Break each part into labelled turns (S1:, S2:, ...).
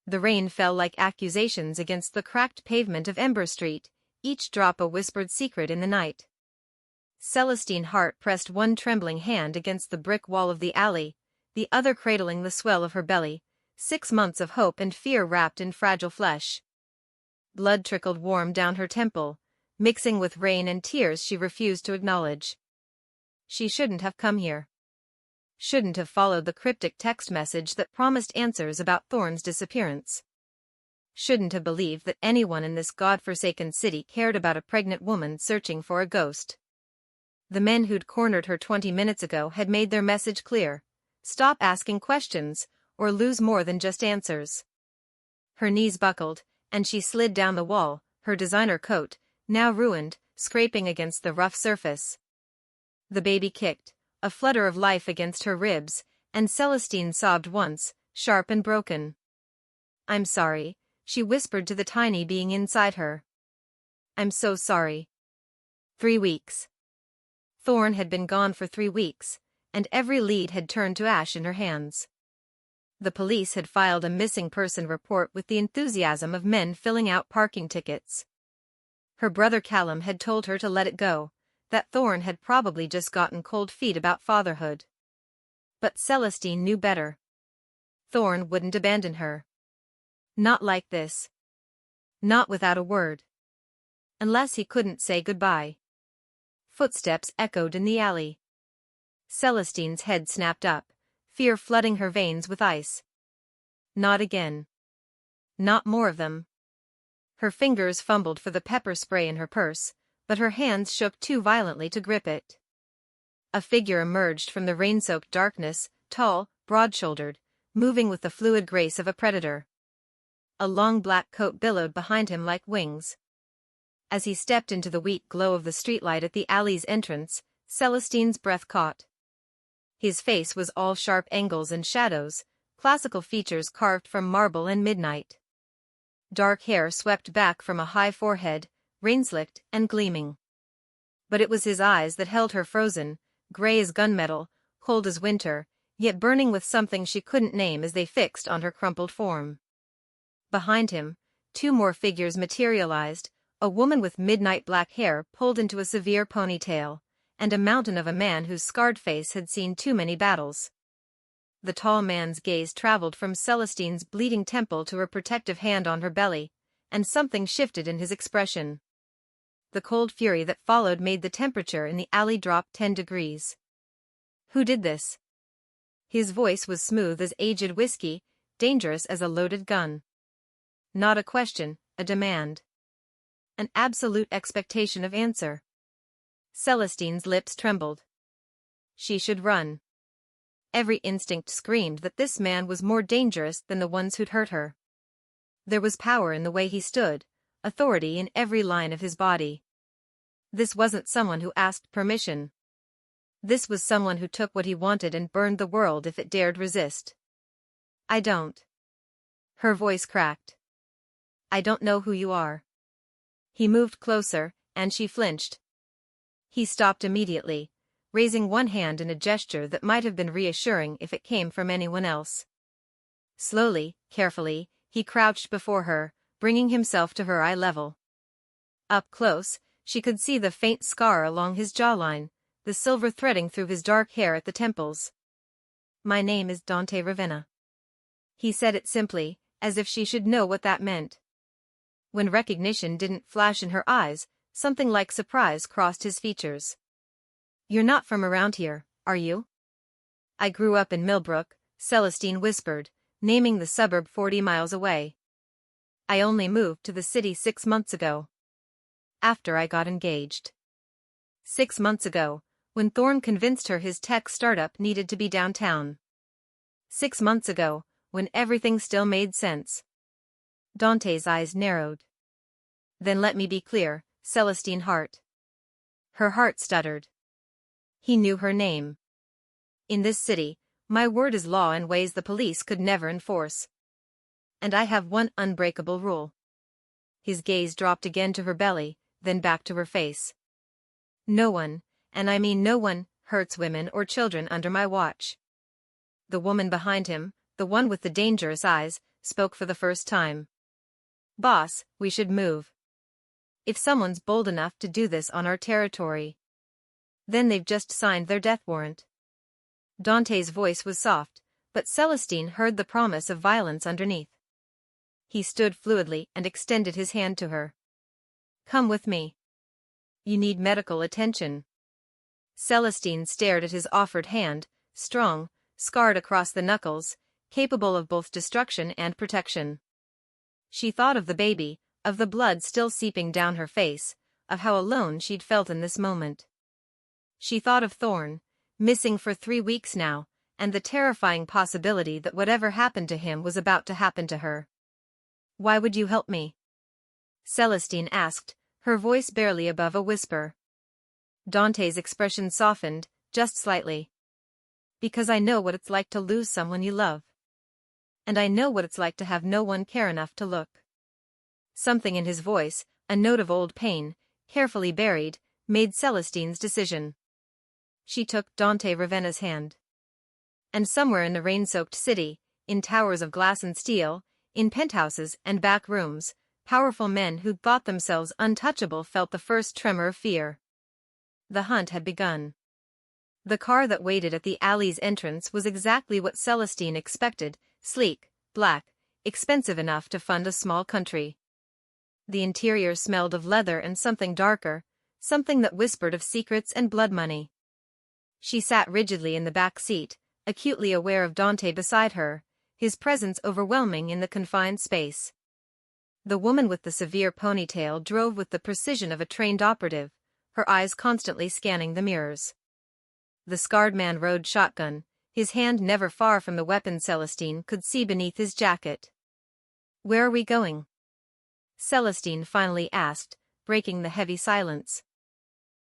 S1: The rain fell like accusations against the cracked pavement of Ember Street, each drop a whispered secret in the night. Celestine's heart pressed one trembling hand against the brick wall of the alley, the other cradling the swell of her belly, 6 months of hope and fear wrapped in fragile flesh. Blood trickled warm down her temple, mixing with rain and tears she refused to acknowledge. She shouldn't have come here. Shouldn't have followed the cryptic text message that promised answers about Thorne's disappearance. Shouldn't have believed that anyone in this godforsaken city cared about a pregnant woman searching for a ghost. The men who'd cornered her 20 minutes ago had made their message clear: stop asking questions, or lose more than just answers. Her knees buckled, and she slid down the wall, her designer coat, now ruined, scraping against the rough surface. The baby kicked, a flutter of life against her ribs, and Celestine sobbed once, sharp and broken. "I'm sorry," she whispered to the tiny being inside her. "I'm so sorry." 3 weeks. Thorne had been gone for 3 weeks, and every lead had turned to ash in her hands. The police had filed a missing person report with the enthusiasm of men filling out parking tickets. Her brother Callum had told her to let it go, that Thorne had probably just gotten cold feet about fatherhood. But Celestine knew better. Thorne wouldn't abandon her. Not like this. Not without a word. Unless he couldn't say goodbye. Footsteps echoed in the alley. Celestine's head snapped up, fear flooding her veins with ice. Not again. Not more of them. Her fingers fumbled for the pepper spray in her purse, but her hands shook too violently to grip it. A figure emerged from the rain-soaked darkness, tall, broad-shouldered, moving with the fluid grace of a predator. A long black coat billowed behind him like wings. As he stepped into the weak glow of the streetlight at the alley's entrance, Celestine's breath caught. His face was all sharp angles and shadows, classical features carved from marble and midnight. Dark hair swept back from a high forehead, rain-slicked and gleaming. But it was his eyes that held her frozen, gray as gunmetal, cold as winter, yet burning with something she couldn't name as they fixed on her crumpled form. Behind him, 2 more figures materialized, a woman with midnight black hair pulled into a severe ponytail, and a mountain of a man whose scarred face had seen too many battles. The tall man's gaze traveled from Celestine's bleeding temple to her protective hand on her belly, and something shifted in his expression. The cold fury that followed made the temperature in the alley drop 10 degrees. "Who did this?" His voice was smooth as aged whiskey, dangerous as a loaded gun. Not a question, a demand. An absolute expectation of answer. Celestine's lips trembled. She should run. Every instinct screamed that this man was more dangerous than the ones who'd hurt her. There was power in the way he stood, authority in every line of his body. This wasn't someone who asked permission. This was someone who took what he wanted and burned the world if it dared resist. "I don't." Her voice cracked. "I don't know who you are." He moved closer, and she flinched. He stopped immediately, raising one hand in a gesture that might have been reassuring if it came from anyone else. Slowly, carefully, he crouched before her, bringing himself to her eye level. Up close, she could see the faint scar along his jawline, the silver threading through his dark hair at the temples. "My name is Dante Ravenna." He said it simply, as if she should know what that meant. When recognition didn't flash in her eyes, something like surprise crossed his features. "You're not from around here, are you?" "I grew up in Millbrook," Celestine whispered, naming the suburb 40 miles away. "I only moved to the city 6 months ago. After I got engaged." 6 months ago, when Thorne convinced her his tech startup needed to be downtown. 6 months ago, when everything still made sense. Dante's eyes narrowed. "Then let me be clear, Celestine Hart." Her heart stuttered. He knew her name. "In this city, my word is law in ways the police could never enforce. And I have one unbreakable rule." His gaze dropped again to her belly, then back to her face. "No one, and I mean no one, hurts women or children under my watch." The woman behind him, the one with the dangerous eyes, spoke for the first time. Boss, we should move. If someone's bold enough to do this on our territory, then they've just signed their death warrant. Dante's voice was soft, but Celestine heard the promise of violence underneath. He stood fluidly and extended his hand to her. Come with me. You need medical attention. Celestine stared at his offered hand, strong, scarred across the knuckles, capable of both destruction and protection. She thought of the baby, of the blood still seeping down her face, of how alone she'd felt in this moment. She thought of Thorn, missing for 3 weeks now, and the terrifying possibility that whatever happened to him was about to happen to her. Why would you help me? Celestine asked, her voice barely above a whisper. Dante's expression softened, just slightly. Because I know what it's like to lose someone you love. And I know what it's like to have no one care enough to look. Something in his voice, a note of old pain, carefully buried, made Celestine's decision. She took Dante Ravenna's hand. And somewhere in the rain-soaked city, in towers of glass and steel, in penthouses and back rooms, powerful men who'd thought themselves untouchable felt the first tremor of fear. The hunt had begun. The car that waited at the alley's entrance was exactly what Celestine expected, sleek, black, expensive enough to fund a small country. The interior smelled of leather and something darker, something that whispered of secrets and blood money. She sat rigidly in the back seat, acutely aware of Dante beside her, his presence overwhelming in the confined space. The woman with the severe ponytail drove with the precision of a trained operative, her eyes constantly scanning the mirrors. The scarred man rode shotgun, his hand never far from the weapon Celestine could see beneath his jacket. Where are we going? Celestine finally asked, breaking the heavy silence.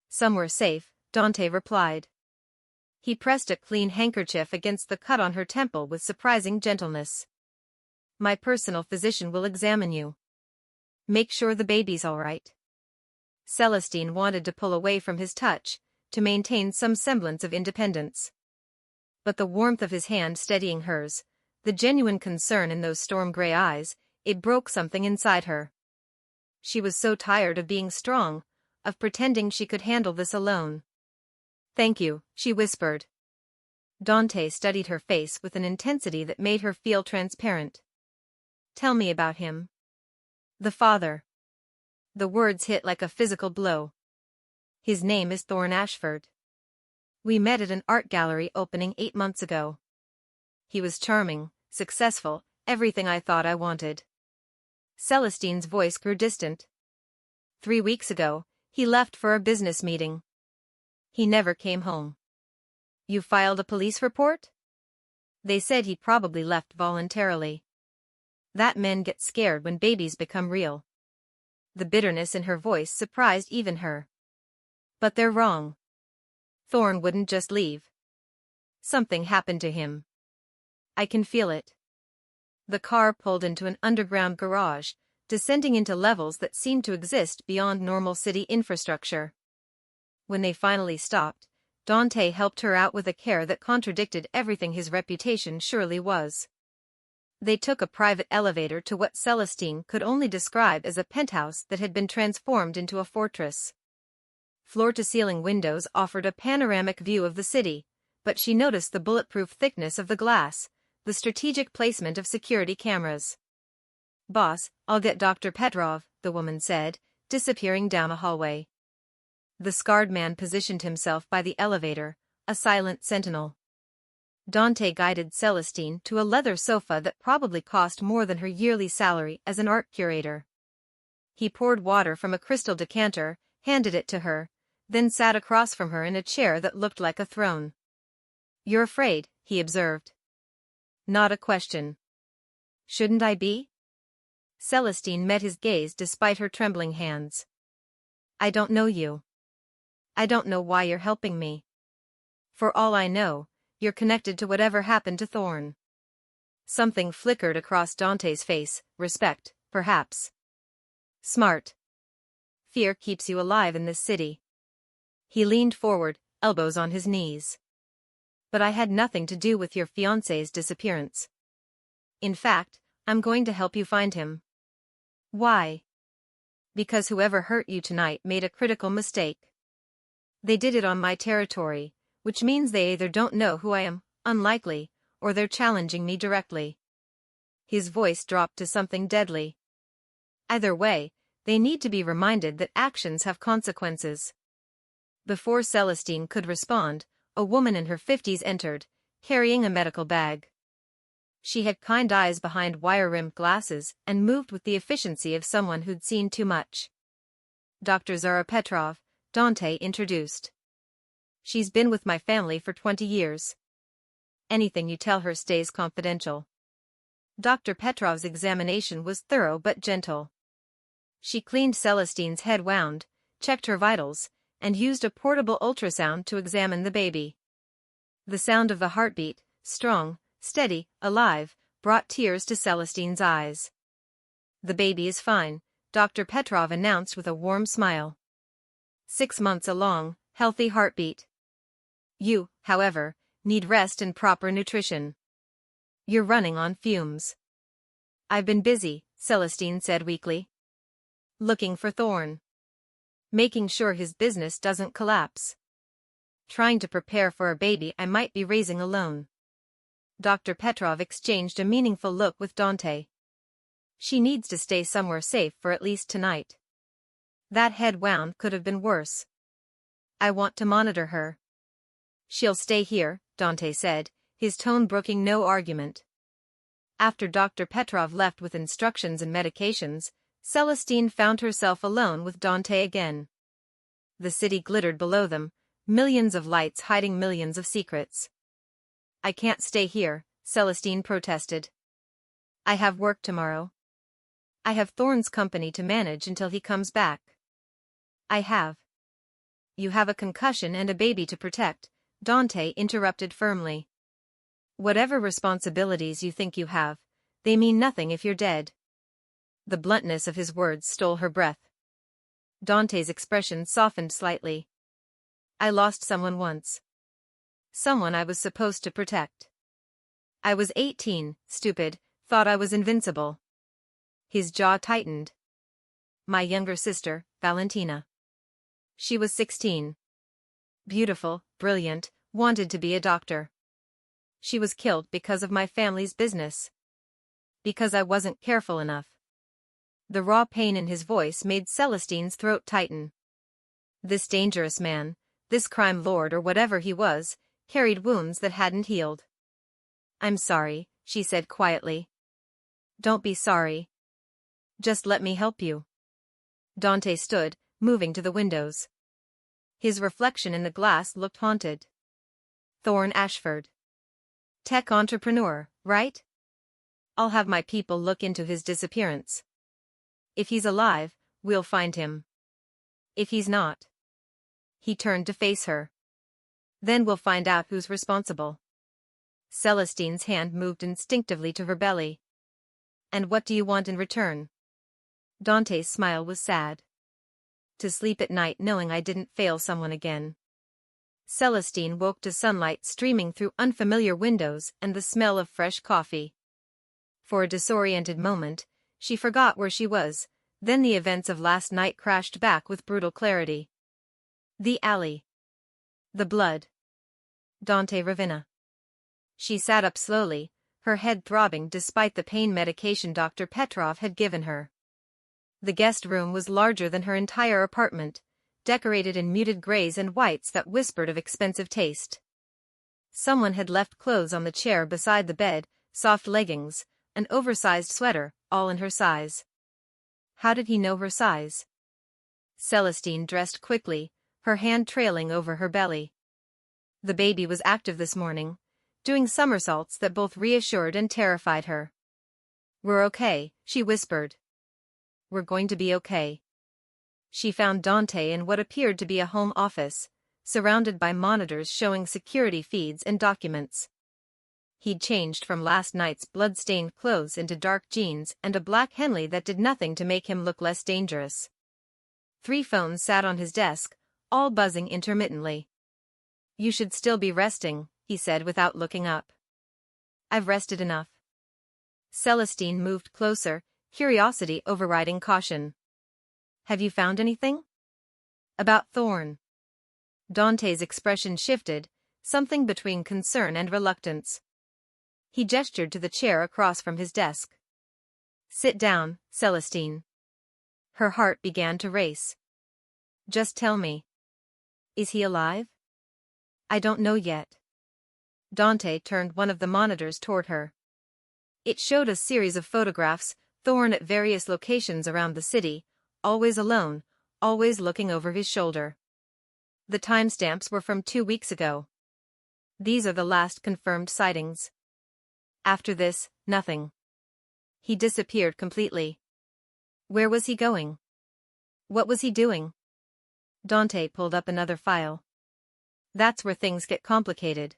S1: Somewhere safe, Dante replied. He pressed a clean handkerchief against the cut on her temple with surprising gentleness. My personal physician will examine you. Make sure the baby's all right. Celestine wanted to pull away from his touch, to maintain some semblance of independence. But the warmth of his hand steadying hers, the genuine concern in those storm-gray eyes, it broke something inside her. She was so tired of being strong, of pretending she could handle this alone. Thank you, she whispered. Dante studied her face with an intensity that made her feel transparent. Tell me about him. The father. The words hit like a physical blow. His name is Thorn Ashford. We met at an art gallery opening 8 months ago. He was charming, successful, everything I thought I wanted. Celestine's voice grew distant. 3 weeks ago, he left for a business meeting. He never came home. You filed a police report? They said he probably left voluntarily. That men get scared when babies become real. The bitterness in her voice surprised even her. But they're wrong. Thorn wouldn't just leave. Something happened to him. I can feel it. The car pulled into an underground garage, descending into levels that seemed to exist beyond normal city infrastructure. When they finally stopped, Dante helped her out with a care that contradicted everything his reputation surely was. They took a private elevator to what Celestine could only describe as a penthouse that had been transformed into a fortress. Floor-to-ceiling windows offered a panoramic view of the city, but she noticed the bulletproof thickness of the glass, the strategic placement of security cameras. Boss, I'll get Dr. Petrov, the woman said, disappearing down a hallway. The scarred man positioned himself by the elevator, a silent sentinel. Dante guided Celestine to a leather sofa that probably cost more than her yearly salary as an art curator. He poured water from a crystal decanter, handed it to her, then sat across from her in a chair that looked like a throne. You're afraid, he observed. Not a question. Shouldn't I be? Celestine met his gaze despite her trembling hands. I don't know you. I don't know why you're helping me. For all I know, you're connected to whatever happened to Thorn. Something flickered across Dante's face, respect, perhaps. Smart. Fear keeps you alive in this city. He leaned forward, elbows on his knees. But I had nothing to do with your fiancé's disappearance. In fact, I'm going to help you find him. Why? Because whoever hurt you tonight made a critical mistake. They did it on my territory, which means they either don't know who I am, unlikely, or they're challenging me directly. His voice dropped to something deadly. Either way, they need to be reminded that actions have consequences. Before Celestine could respond, a woman in her 50s entered, carrying a medical bag. She had kind eyes behind wire-rimmed glasses and moved with the efficiency of someone who'd seen too much. Dr. Zara Petrov, Dante introduced. She's been with my family for 20 years. Anything you tell her stays confidential. Dr. Petrov's examination was thorough but gentle. She cleaned Celestine's head wound, checked her vitals, and used a portable ultrasound to examine the baby. The sound of the heartbeat, strong, steady, alive, brought tears to Celestine's eyes. The baby is fine, Dr. Petrov announced with a warm smile. 6 months along, healthy heartbeat. You, however, need rest and proper nutrition. You're running on fumes. I've been busy, Celestine said weakly. Looking for Thorn. Making sure his business doesn't collapse. Trying to prepare for a baby I might be raising alone. Dr. Petrov exchanged a meaningful look with Dante. She needs to stay somewhere safe for at least tonight. That head wound could have been worse. I want to monitor her. She'll stay here, Dante said, his tone brooking no argument. After Dr. Petrov left with instructions and medications, Celestine found herself alone with Dante again. The city glittered below them, millions of lights hiding millions of secrets. I can't stay here, Celestine protested. I have work tomorrow. I have Thorn's company to manage until he comes back. I have. You have a concussion and a baby to protect, Dante interrupted firmly. Whatever responsibilities you think you have, they mean nothing if you're dead. The bluntness of his words stole her breath. Dante's expression softened slightly. I lost someone once. Someone I was supposed to protect. I was 18, stupid, thought I was invincible. His jaw tightened. My younger sister, Valentina. She was 16. Beautiful, brilliant, wanted to be a doctor. She was killed because of my family's business. Because I wasn't careful enough. The raw pain in his voice made Celestine's throat tighten. This dangerous man, this crime lord or whatever he was, carried wounds that hadn't healed. I'm sorry, she said quietly. Don't be sorry. Just let me help you. Dante stood, moving to the windows. His reflection in the glass looked haunted. Thorn Ashford. Tech entrepreneur, right? I'll have my people look into his disappearance. If he's alive, we'll find him. If he's not. He turned to face her. Then we'll find out who's responsible. Celestine's hand moved instinctively to her belly. And what do you want in return? Dante's smile was sad. To sleep at night knowing I didn't fail someone again. Celestine woke to sunlight streaming through unfamiliar windows and the smell of fresh coffee. For a disoriented moment, she forgot where she was, then the events of last night crashed back with brutal clarity. The alley. The blood. Dante Ravenna. She sat up slowly, her head throbbing despite the pain medication Dr. Petrov had given her. The guest room was larger than her entire apartment, decorated in muted grays and whites that whispered of expensive taste. Someone had left clothes on the chair beside the bed, soft leggings, an oversized sweater, all in her size. How did he know her size? Celestine dressed quickly, her hand trailing over her belly. The baby was active this morning, doing somersaults that both reassured and terrified her. We're okay, she whispered. We're going to be okay. She found Dante in what appeared to be a home office, surrounded by monitors showing security feeds and documents. He'd changed from last night's blood-stained clothes into dark jeans and a black Henley that did nothing to make him look less dangerous. 3 phones sat on his desk, all buzzing intermittently. You should still be resting, he said without looking up. I've rested enough. Celestine moved closer, curiosity overriding caution. Have you found anything? About Thorn. Dante's expression shifted, something between concern and reluctance. He gestured to the chair across from his desk. Sit down, Celestine. Her heart began to race. Just tell me. Is he alive? I don't know yet. Dante turned one of the monitors toward her. It showed a series of photographs, Thorn at various locations around the city, always alone, always looking over his shoulder. The timestamps were from 2 weeks ago. These are the last confirmed sightings. After this, nothing. He disappeared completely. Where was he going? What was he doing? Dante pulled up another file. That's where things get complicated.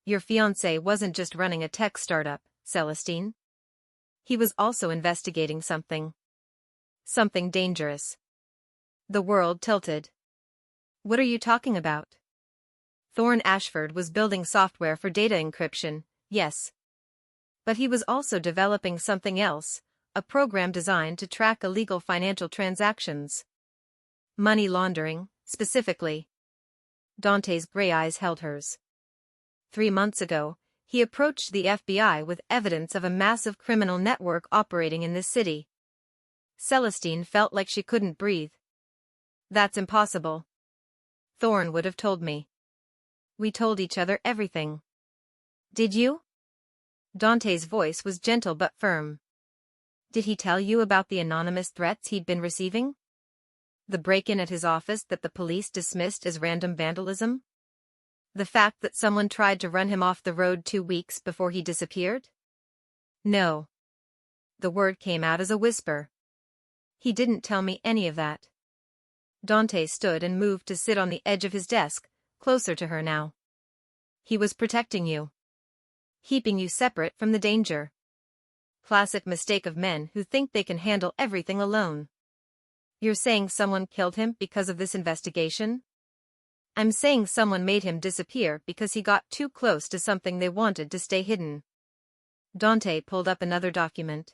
S1: Your fiancé wasn't just running a tech startup, Celestine. He was also investigating something. Something dangerous. The world tilted. What are you talking about? Thorn Ashford was building software for data encryption, yes. But he was also developing something else, a program designed to track illegal financial transactions. Money laundering, specifically. Dante's gray eyes held hers. 3 months ago, he approached the FBI with evidence of a massive criminal network operating in this city. Celestine felt like she couldn't breathe. That's impossible. Thorn would have told me. We told each other everything. Did you? Dante's voice was gentle but firm. Did he tell you about the anonymous threats he'd been receiving? The break-in at his office that the police dismissed as random vandalism? The fact that someone tried to run him off the road 2 weeks before he disappeared? No. The word came out as a whisper. He didn't tell me any of that. Dante stood and moved to sit on the edge of his desk, closer to her now. He was protecting you. Keeping you separate from the danger. Classic mistake of men who think they can handle everything alone. You're saying someone killed him because of this investigation? I'm saying someone made him disappear because he got too close to something they wanted to stay hidden. Dante pulled up another document.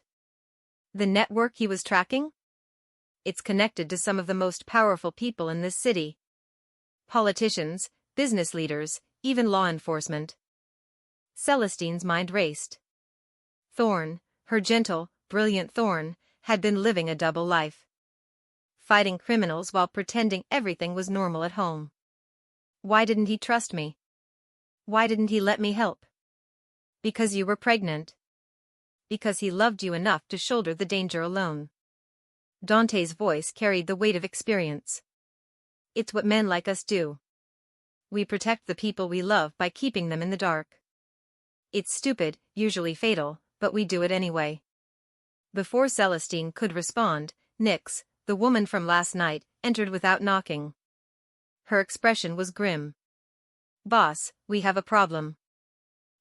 S1: The network he was tracking? It's connected to some of the most powerful people in this city. Politicians, business leaders, even law enforcement. Celestine's mind raced. Thorn, her gentle, brilliant Thorn, had been living a double life. Fighting criminals while pretending everything was normal at home. Why didn't he trust me? Why didn't he let me help? Because you were pregnant. Because he loved you enough to shoulder the danger alone. Dante's voice carried the weight of experience. It's what men like us do. We protect the people we love by keeping them in the dark. It's stupid, usually fatal, but we do it anyway. Before Celestine could respond, Nix, the woman from last night, entered without knocking. Her expression was grim. Boss, we have a problem.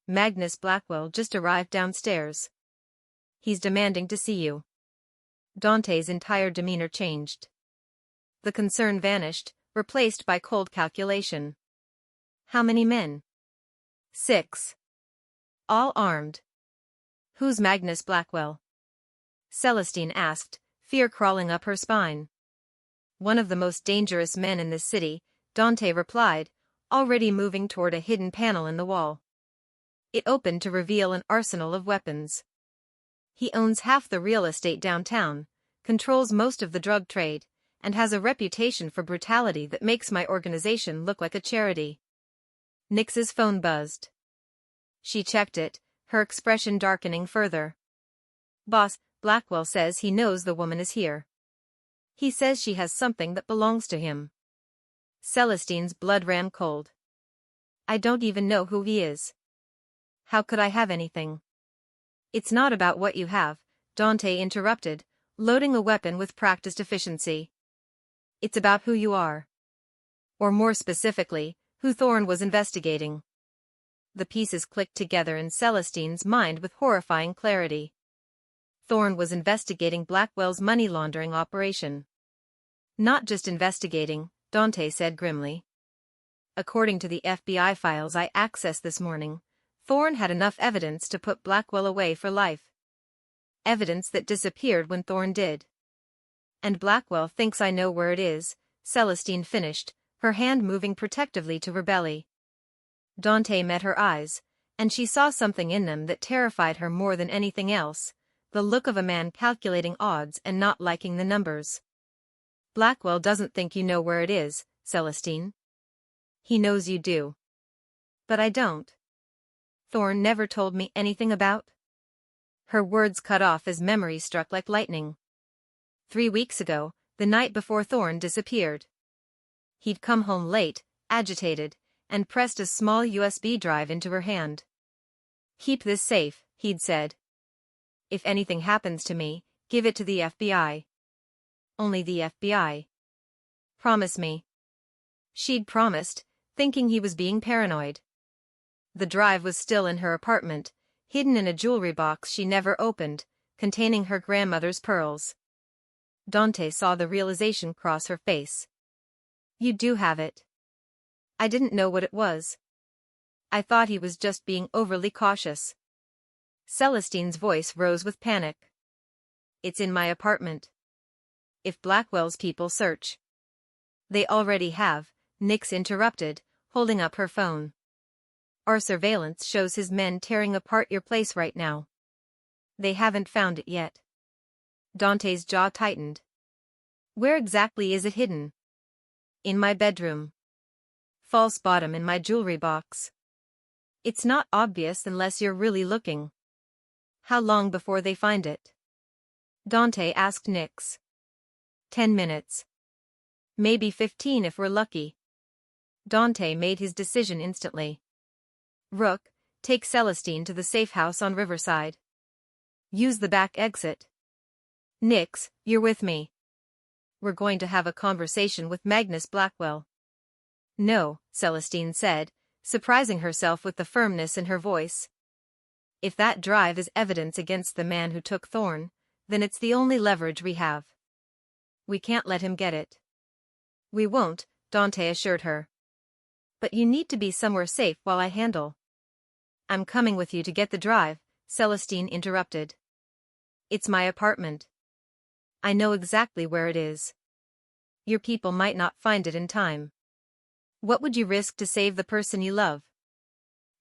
S1: Magnus Blackwell just arrived downstairs. He's demanding to see you. Dante's entire demeanor changed. The concern vanished, replaced by cold calculation. How many men? 6. All armed. Who's Magnus Blackwell? Celestine asked, fear crawling up her spine. One of the most dangerous men in this city, Dante replied, already moving toward a hidden panel in the wall. It opened to reveal an arsenal of weapons. He owns half the real estate downtown, controls most of the drug trade, and has a reputation for brutality that makes my organization look like a charity. Nix's phone buzzed. She checked it, her expression darkening further. Boss, Blackwell says he knows the woman is here. He says she has something that belongs to him. Celestine's blood ran cold. I don't even know who he is. How could I have anything? It's not about what you have, Dante interrupted, loading a weapon with practiced efficiency. It's about who you are. Or more specifically, who Thorn was investigating. The pieces clicked together in Celestine's mind with horrifying clarity. Thorn was investigating Blackwell's money laundering operation. Not just investigating, Dante said grimly. According to the FBI files I accessed this morning, Thorn had enough evidence to put Blackwell away for life. evidence that disappeared when Thorn did. And Blackwell thinks I know where it is, Celestine finished, her hand moving protectively to her belly. Dante met her eyes, and she saw something in them that terrified her more than anything else, the look of a man calculating odds and not liking the numbers. Blackwell doesn't think you know where it is, Celestine. He knows you do. But I don't. Thorn never told me anything about. Her words cut off as memory struck like lightning. 3 weeks ago, the night before Thorn disappeared. He'd come home late, agitated, and pressed a small USB drive into her hand. "Keep this safe," he'd said. "If anything happens to me, give it to the FBI. Only the FBI. Promise me." She'd promised, thinking he was being paranoid. The drive was still in her apartment, hidden in a jewelry box she never opened, containing her grandmother's pearls. Dante saw the realization cross her face. "You do have it." "I didn't know what it was. I thought he was just being overly cautious." Celestine's voice rose with panic. "It's in my apartment. If Blackwell's people search." "They already have," Nix interrupted, holding up her phone. "Our surveillance shows his men tearing apart your place right now." "They haven't found it yet." Dante's jaw tightened. "Where exactly is it hidden?" "In my bedroom. False bottom in my jewelry box." "It's not obvious unless you're really looking." "How long before they find it?" Dante asked Nix. 10 minutes. Maybe 15 if we're lucky. Dante made his decision instantly. "Rook, take Celestine to the safe house on Riverside. Use the back exit. Nix, you're with me. We're going to have a conversation with Magnus Blackwell." "No," Celestine said, surprising herself with the firmness in her voice. "If that drive is evidence against the man who took Thorn, then it's the only leverage we have. We can't let him get it." "We won't," Dante assured her. "But you need to be somewhere safe while I handle." "I'm coming with you to get the drive," Celestine interrupted. "It's my apartment. I know exactly where it is. Your people might not find it in time. What would you risk to save the person you love?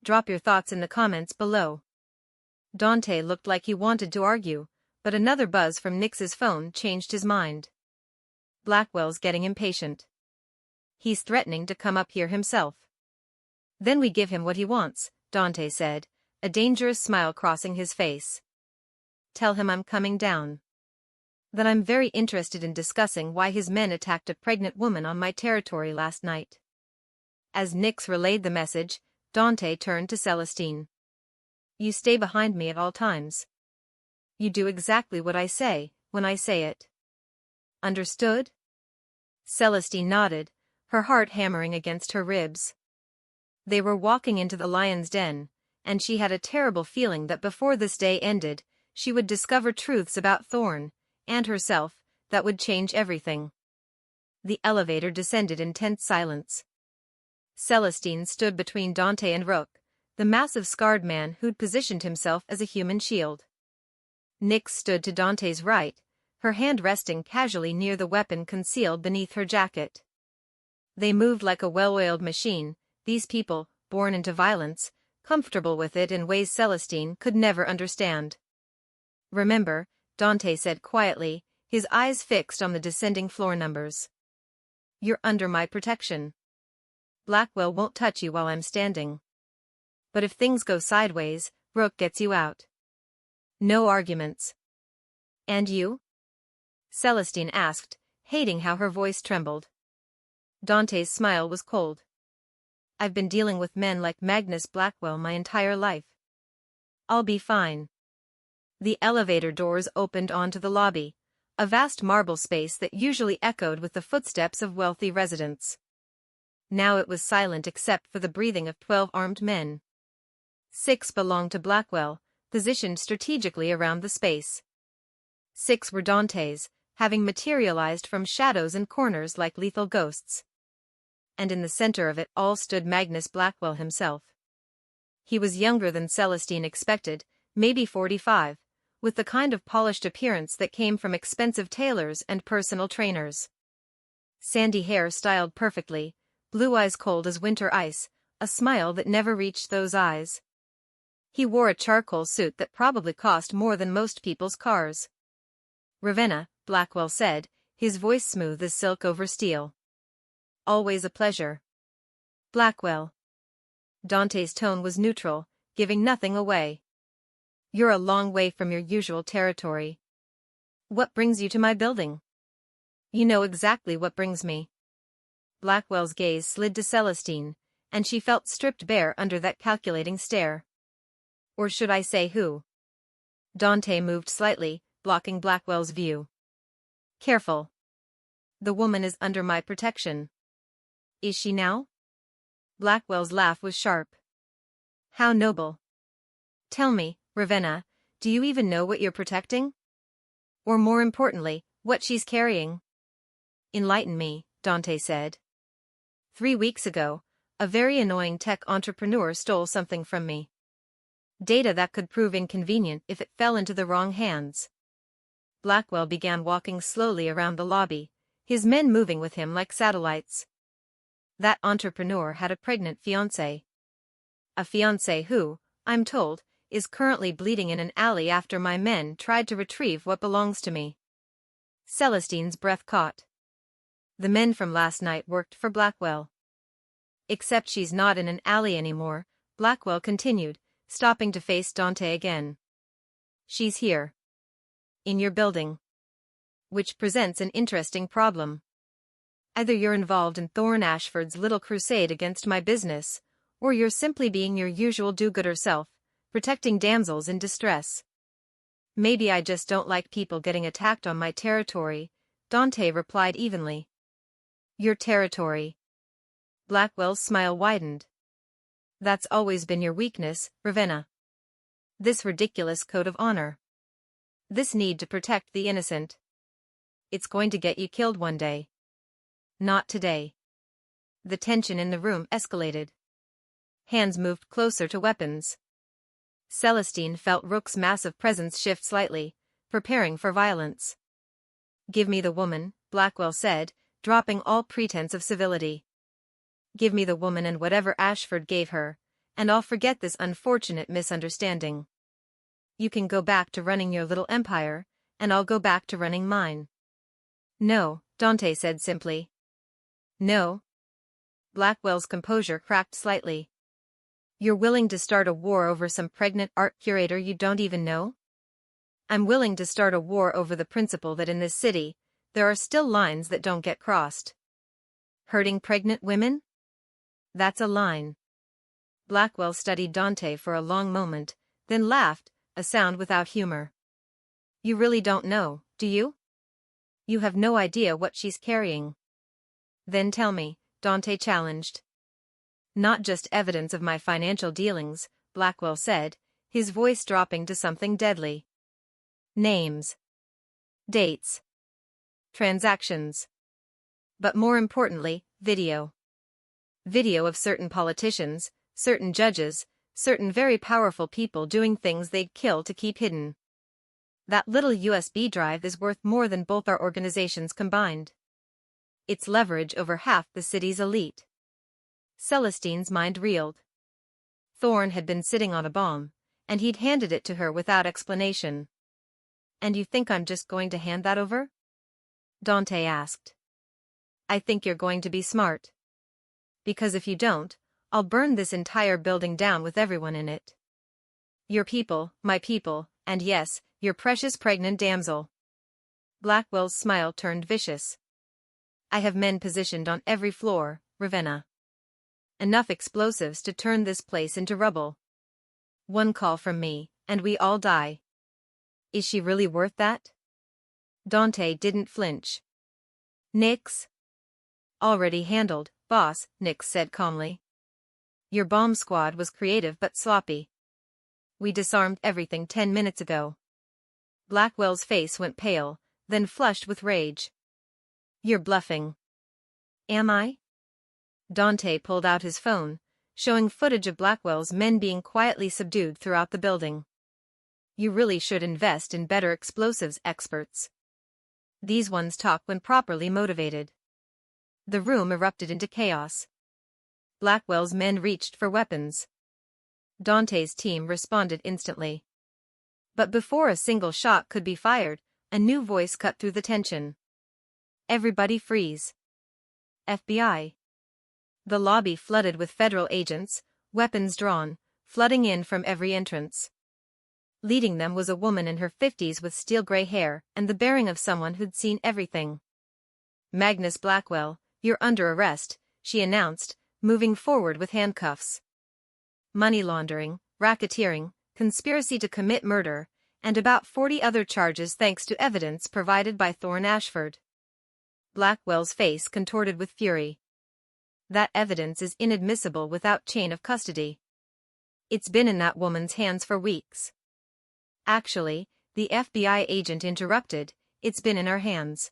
S1: Drop your thoughts in the comments below." Dante looked like he wanted to argue, but another buzz from Nix's phone changed his mind. "Blackwell's getting impatient. He's threatening to come up here himself." "Then we give him what he wants," Dante said, a dangerous smile crossing his face. "Tell him I'm coming down. That I'm very interested in discussing why his men attacked a pregnant woman on my territory last night." As Nix relayed the message, Dante turned to Celestine. "You stay behind me at all times. You do exactly what I say, when I say it. Understood?" Celestine nodded, her heart hammering against her ribs. They were walking into the lion's den, and she had a terrible feeling that before this day ended, she would discover truths about Thorn, and herself, that would change everything. The elevator descended in tense silence. Celestine stood between Dante and Rook, the massive scarred man who'd positioned himself as a human shield. Nix stood to Dante's right, her hand resting casually near the weapon concealed beneath her jacket. They moved like a well-oiled machine, these people, born into violence, comfortable with it in ways Celestine could never understand. "Remember," Dante said quietly, his eyes fixed on the descending floor numbers. "You're under my protection. Blackwell won't touch you while I'm standing. But if things go sideways, Rook gets you out. No arguments." "And you?" Celestine asked, hating how her voice trembled. Dante's smile was cold. "I've been dealing with men like Magnus Blackwell my entire life. I'll be fine." The elevator doors opened onto the lobby, a vast marble space that usually echoed with the footsteps of wealthy residents. Now it was silent except for the breathing of 12 armed men. 6 belonged to Blackwell, positioned strategically around the space. 6 were Dante's, having materialized from shadows and corners like lethal ghosts. And in the center of it all stood Magnus Blackwell himself. He was younger than Celestine expected, maybe 45, with the kind of polished appearance that came from expensive tailors and personal trainers. Sandy hair styled perfectly, blue eyes cold as winter ice, a smile that never reached those eyes. He wore a charcoal suit that probably cost more than most people's cars. "Ravenna," Blackwell said, his voice smooth as silk over steel. "Always a pleasure." "Blackwell." Dante's tone was neutral, giving nothing away. "You're a long way from your usual territory. What brings you to my building?" "You know exactly what brings me." Blackwell's gaze slid to Celestine, and she felt stripped bare under that calculating stare. "Or should I say who?" Dante moved slightly, blocking Blackwell's view. "Careful. The woman is under my protection." "Is she now?" Blackwell's laugh was sharp. "How noble. Tell me, Ravenna, do you even know what you're protecting? Or more importantly, what she's carrying?" "Enlighten me," Dante said. 3 weeks ago, a very annoying tech entrepreneur stole something from me. Data that could prove inconvenient if it fell into the wrong hands." Blackwell began walking slowly around the lobby, his men moving with him like satellites. "That entrepreneur had a pregnant fiancée. A fiancée who, I'm told, is currently bleeding in an alley after my men tried to retrieve what belongs to me." Celestine's breath caught. The men from last night worked for Blackwell. "Except she's not in an alley anymore," Blackwell continued, stopping to face Dante again. "She's here. In your building. Which presents an interesting problem. Either you're involved in Thorne Ashford's little crusade against my business, or you're simply being your usual do-gooder self, protecting damsels in distress." "Maybe I just don't like people getting attacked on my territory," Dante replied evenly. "Your territory." Blackwell's smile widened. "That's always been your weakness, Ravenna. This ridiculous code of honor. This need to protect the innocent. It's going to get you killed one day. Not today." The tension in the room escalated. Hands moved closer to weapons. Celestine felt Rook's massive presence shift slightly, preparing for violence. "Give me the woman," Blackwell said, dropping all pretense of civility. "Give me the woman and whatever Ashford gave her, and I'll forget this unfortunate misunderstanding. You can go back to running your little empire, and I'll go back to running mine." "No," Dante said simply. "No?" Blackwell's composure cracked slightly. "You're willing to start a war over some pregnant art curator you don't even know?" "I'm willing to start a war over the principle that in this city, there are still lines that don't get crossed." "Hurting pregnant women?" "That's a line." Blackwell studied Dante for a long moment, then laughed, a sound without humor. "You really don't know, do you? You have no idea what she's carrying." "Then tell me," Dante challenged. "Not just evidence of my financial dealings," Blackwell said, his voice dropping to something deadly. "Names. Dates. Transactions. But more importantly, video. Video of certain politicians, certain judges, certain very powerful people doing things they'd kill to keep hidden. That little USB drive is worth more than both our organizations combined. It's leverage over half the city's elite." Celestine's mind reeled. Thorne had been sitting on a bomb, and he'd handed it to her without explanation. "And you think I'm just going to hand that over?" Dante asked. "I think you're going to be smart. Because if you don't, I'll burn this entire building down with everyone in it. Your people, my people, and yes, your precious pregnant damsel." Blackwell's smile turned vicious. "I have men positioned on every floor, Ravenna. Enough explosives to turn this place into rubble. One call from me, and we all die. Is she really worth that?" Dante didn't flinch. "Nix?" "Already handled, boss," Nix said calmly. "Your bomb squad was creative but sloppy. We disarmed everything 10 minutes ago." Blackwell's face went pale, then flushed with rage. "You're bluffing." "Am I?" Dante pulled out his phone, showing footage of Blackwell's men being quietly subdued throughout the building. You really should invest in better explosives experts. These ones talk when properly motivated. The room erupted into chaos. Blackwell's men reached for weapons. Dante's team responded instantly. But before a single shot could be fired, a new voice cut through the tension. Everybody freeze. FBI. The lobby flooded with federal agents, weapons drawn, flooding in from every entrance. Leading them was a woman in her 50s with steel-gray hair and the bearing of someone who'd seen everything. Magnus Blackwell, you're under arrest, she announced, moving forward with handcuffs. Money laundering, racketeering, conspiracy to commit murder, and about 40 other charges thanks to evidence provided by Thorne Ashford. Blackwell's face contorted with fury. That evidence is inadmissible without chain of custody. It's been in that woman's hands for weeks. Actually, the FBI agent interrupted, it's been in our hands.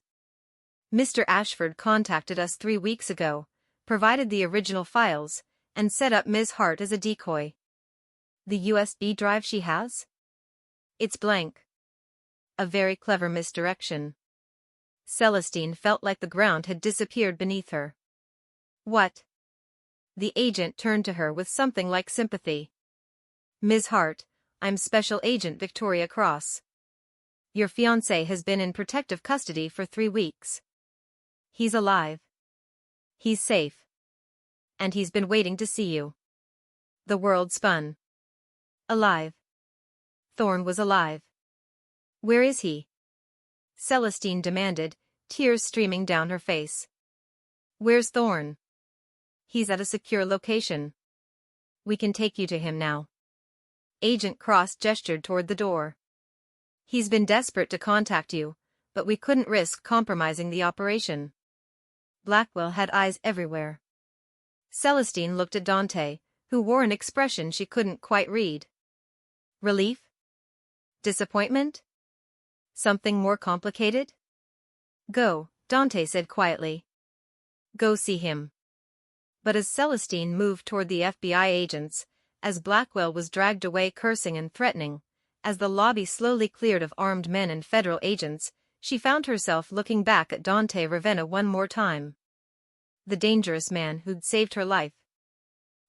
S1: Mr. Ashford contacted us 3 weeks ago, provided the original files, and set up Ms. Hart as a decoy. The USB drive she has? It's blank. A very clever misdirection. Celestine felt like the ground had disappeared beneath her. What? The agent turned to her with something like sympathy. Ms. Hart, I'm Special Agent Victoria Cross. Your fiancé has been in protective custody for 3 weeks. He's alive. He's safe. And he's been waiting to see you. The world spun. Alive. Thorne was alive. Where is he? Celestine demanded, tears streaming down her face. Where's Thorne? He's at a secure location. We can take you to him now. Agent Cross gestured toward the door. He's been desperate to contact you, but we couldn't risk compromising the operation. Blackwell had eyes everywhere. Celestine looked at Dante, who wore an expression she couldn't quite read. Relief? Disappointment? Something more complicated? Go, Dante said quietly. Go see him. But as Celestine moved toward the FBI agents, as Blackwell was dragged away cursing and threatening, as the lobby slowly cleared of armed men and federal agents, she found herself looking back at Dante Ravenna one more time. The dangerous man who'd saved her life.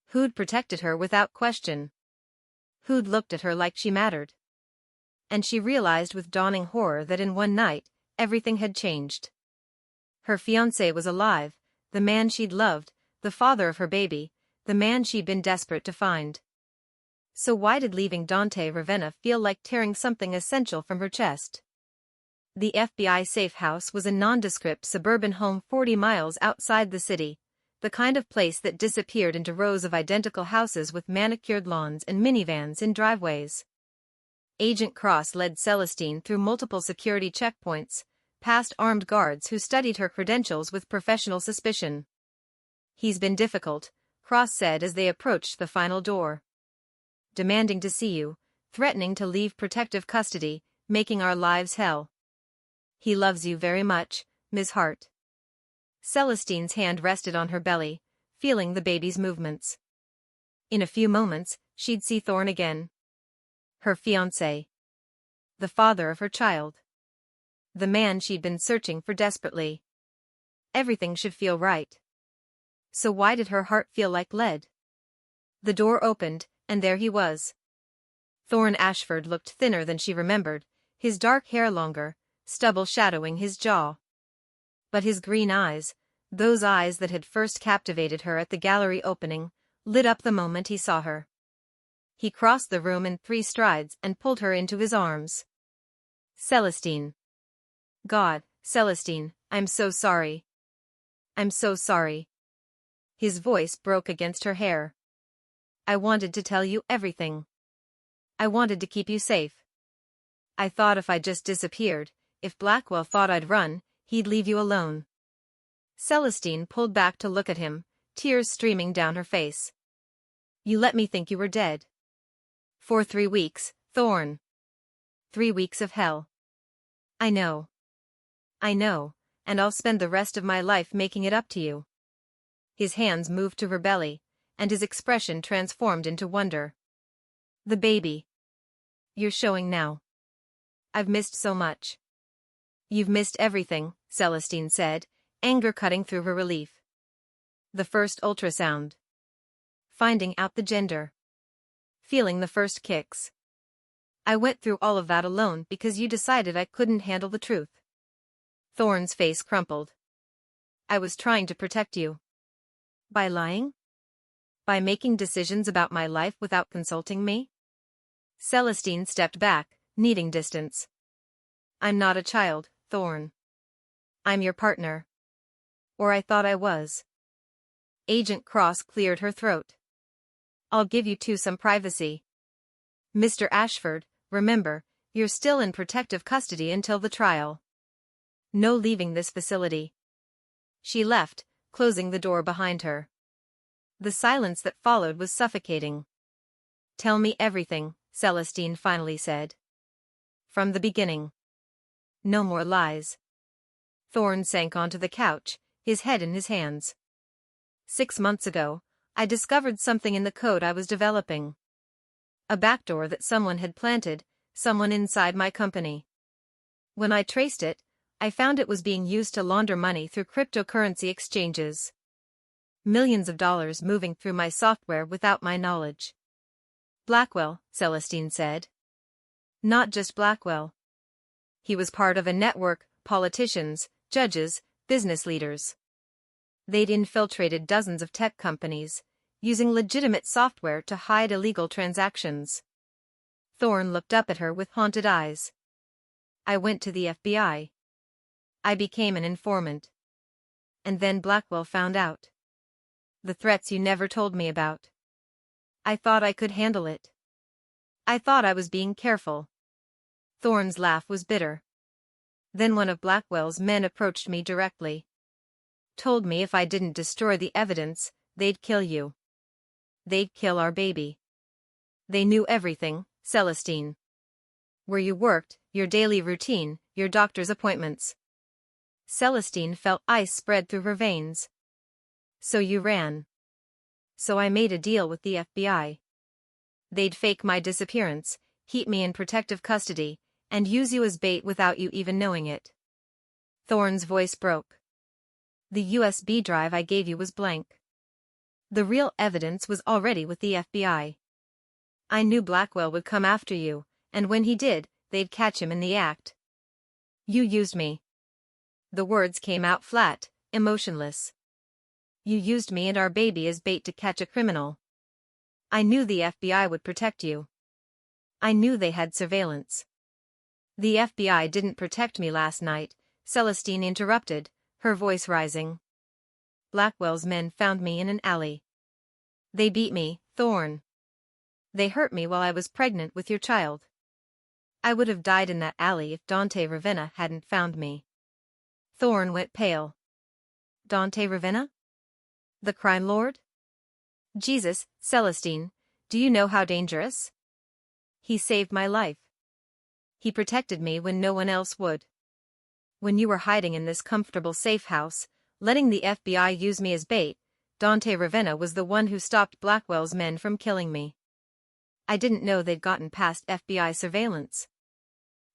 S1: Who'd protected her without question. Who'd looked at her like she mattered. And she realized with dawning horror that in one night, everything had changed. Her fiancé was alive, the man she'd loved, the father of her baby, the man she'd been desperate to find. So why did leaving Dante Ravenna feel like tearing something essential from her chest? The FBI safe house was a nondescript suburban home 40 miles outside the city, the kind of place that disappeared into rows of identical houses with manicured lawns and minivans in driveways. Agent Cross led Celestine through multiple security checkpoints, past armed guards who studied her credentials with professional suspicion. He's been difficult, Cross said as they approached the final door. Demanding to see you, threatening to leave protective custody, making our lives hell. He loves you very much, Ms. Hart. Celestine's hand rested on her belly, feeling the baby's movements. In a few moments, she'd see Thorne again. Her fiancé. The father of her child. The man she'd been searching for desperately. Everything should feel right. So why did her heart feel like lead? The door opened, and there he was. Thorne Ashford looked thinner than she remembered, his dark hair longer, stubble shadowing his jaw. But his green eyes, those eyes that had first captivated her at the gallery opening, lit up the moment he saw her. He crossed the room in 3 strides and pulled her into his arms. Celestine. God, Celestine, I'm so sorry. I'm so sorry. His voice broke against her hair. I wanted to tell you everything. I wanted to keep you safe. I thought if I just disappeared, if Blackwell thought I'd run, he'd leave you alone. Celestine pulled back to look at him, tears streaming down her face. You let me think you were dead. For 3 weeks, Thorne. 3 weeks of hell. I know. I know, and I'll spend the rest of my life making it up to you. His hands moved to her belly, and his expression transformed into wonder. The baby. You're showing now. I've missed so much. You've missed everything, Celestine said, anger cutting through her relief. The first ultrasound. Finding out the gender. Feeling the first kicks. I went through all of that alone because you decided I couldn't handle the truth. Thorne's face crumpled. I was trying to protect you. By lying? By making decisions about my life without consulting me? Celestine stepped back, needing distance. I'm not a child, Thorne. I'm your partner. Or I thought I was. Agent Cross cleared her throat. I'll give you two some privacy. Mr. Ashford, remember, you're still in protective custody until the trial. No leaving this facility. She left, closing the door behind her. The silence that followed was suffocating. Tell me everything, Celestine finally said. From the beginning. No more lies. Thorne sank onto the couch, his head in his hands. 6 months ago, I discovered something in the code I was developing. A backdoor that someone had planted, someone inside my company. When I traced it, I found it was being used to launder money through cryptocurrency exchanges. Millions of dollars moving through my software without my knowledge. Blackwell, Celestine said. Not just Blackwell. He was part of a network, politicians, judges, business leaders. They'd infiltrated dozens of tech companies, using legitimate software to hide illegal transactions. Thorne looked up at her with haunted eyes. I went to the FBI. I became an informant. And then Blackwell found out. The threats you never told me about. I thought I could handle it. I thought I was being careful. Thorne's laugh was bitter. Then one of Blackwell's men approached me directly. Told me if I didn't destroy the evidence, they'd kill you. They'd kill our baby. They knew everything, Celestine. Where you worked, your daily routine, your doctor's appointments. Celestine felt ice spread through her veins. So you ran. So I made a deal with the FBI. They'd fake my disappearance, keep me in protective custody, and use you as bait without you even knowing it. Thorne's voice broke. The USB drive I gave you was blank. The real evidence was already with the FBI. I knew Blackwell would come after you, and when he did, they'd catch him in the act. You used me. The words came out flat, emotionless. You used me and our baby as bait to catch a criminal. I knew the FBI would protect you. I knew they had surveillance. The FBI didn't protect me last night, Celestine interrupted, her voice rising. Blackwell's men found me in an alley. They beat me, Thorne. They hurt me while I was pregnant with your child. I would have died in that alley if Dante Ravenna hadn't found me. Thorne went pale. Dante Ravenna? The crime lord? Jesus, Celestine, do you know how dangerous? He saved my life. He protected me when no one else would. When you were hiding in this comfortable safe house, letting the FBI use me as bait, Dante Ravenna was the one who stopped Blackwell's men from killing me. I didn't know they'd gotten past FBI surveillance.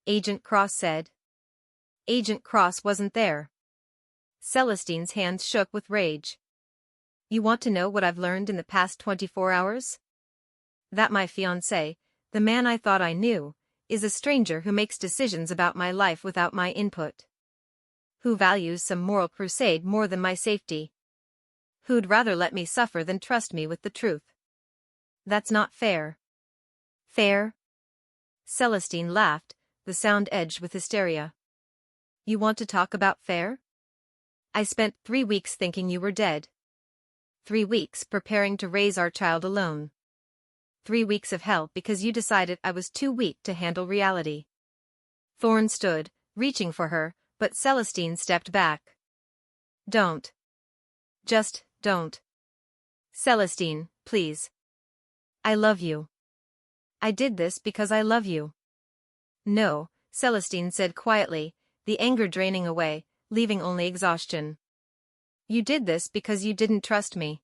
S1: Agent Cross said. Agent Cross wasn't there. Celestine's hands shook with rage. You want to know what I've learned in the past 24 hours? That my fiancé, the man I thought I knew, is a stranger who makes decisions about my life without my input. Who values some moral crusade more than my safety. Who'd rather let me suffer than trust me with the truth. That's not fair. Fair? Celestine laughed, the sound edged with hysteria. You want to talk about fair? I spent 3 weeks thinking you were dead. 3 weeks preparing to raise our child alone. 3 weeks of hell because you decided I was too weak to handle reality. Thorne stood, reaching for her, but Celestine stepped back. Don't. Just don't. Celestine, please. I love you. I did this because I love you. No, Celestine said quietly, the anger draining away, leaving only exhaustion. You did this because you didn't trust me.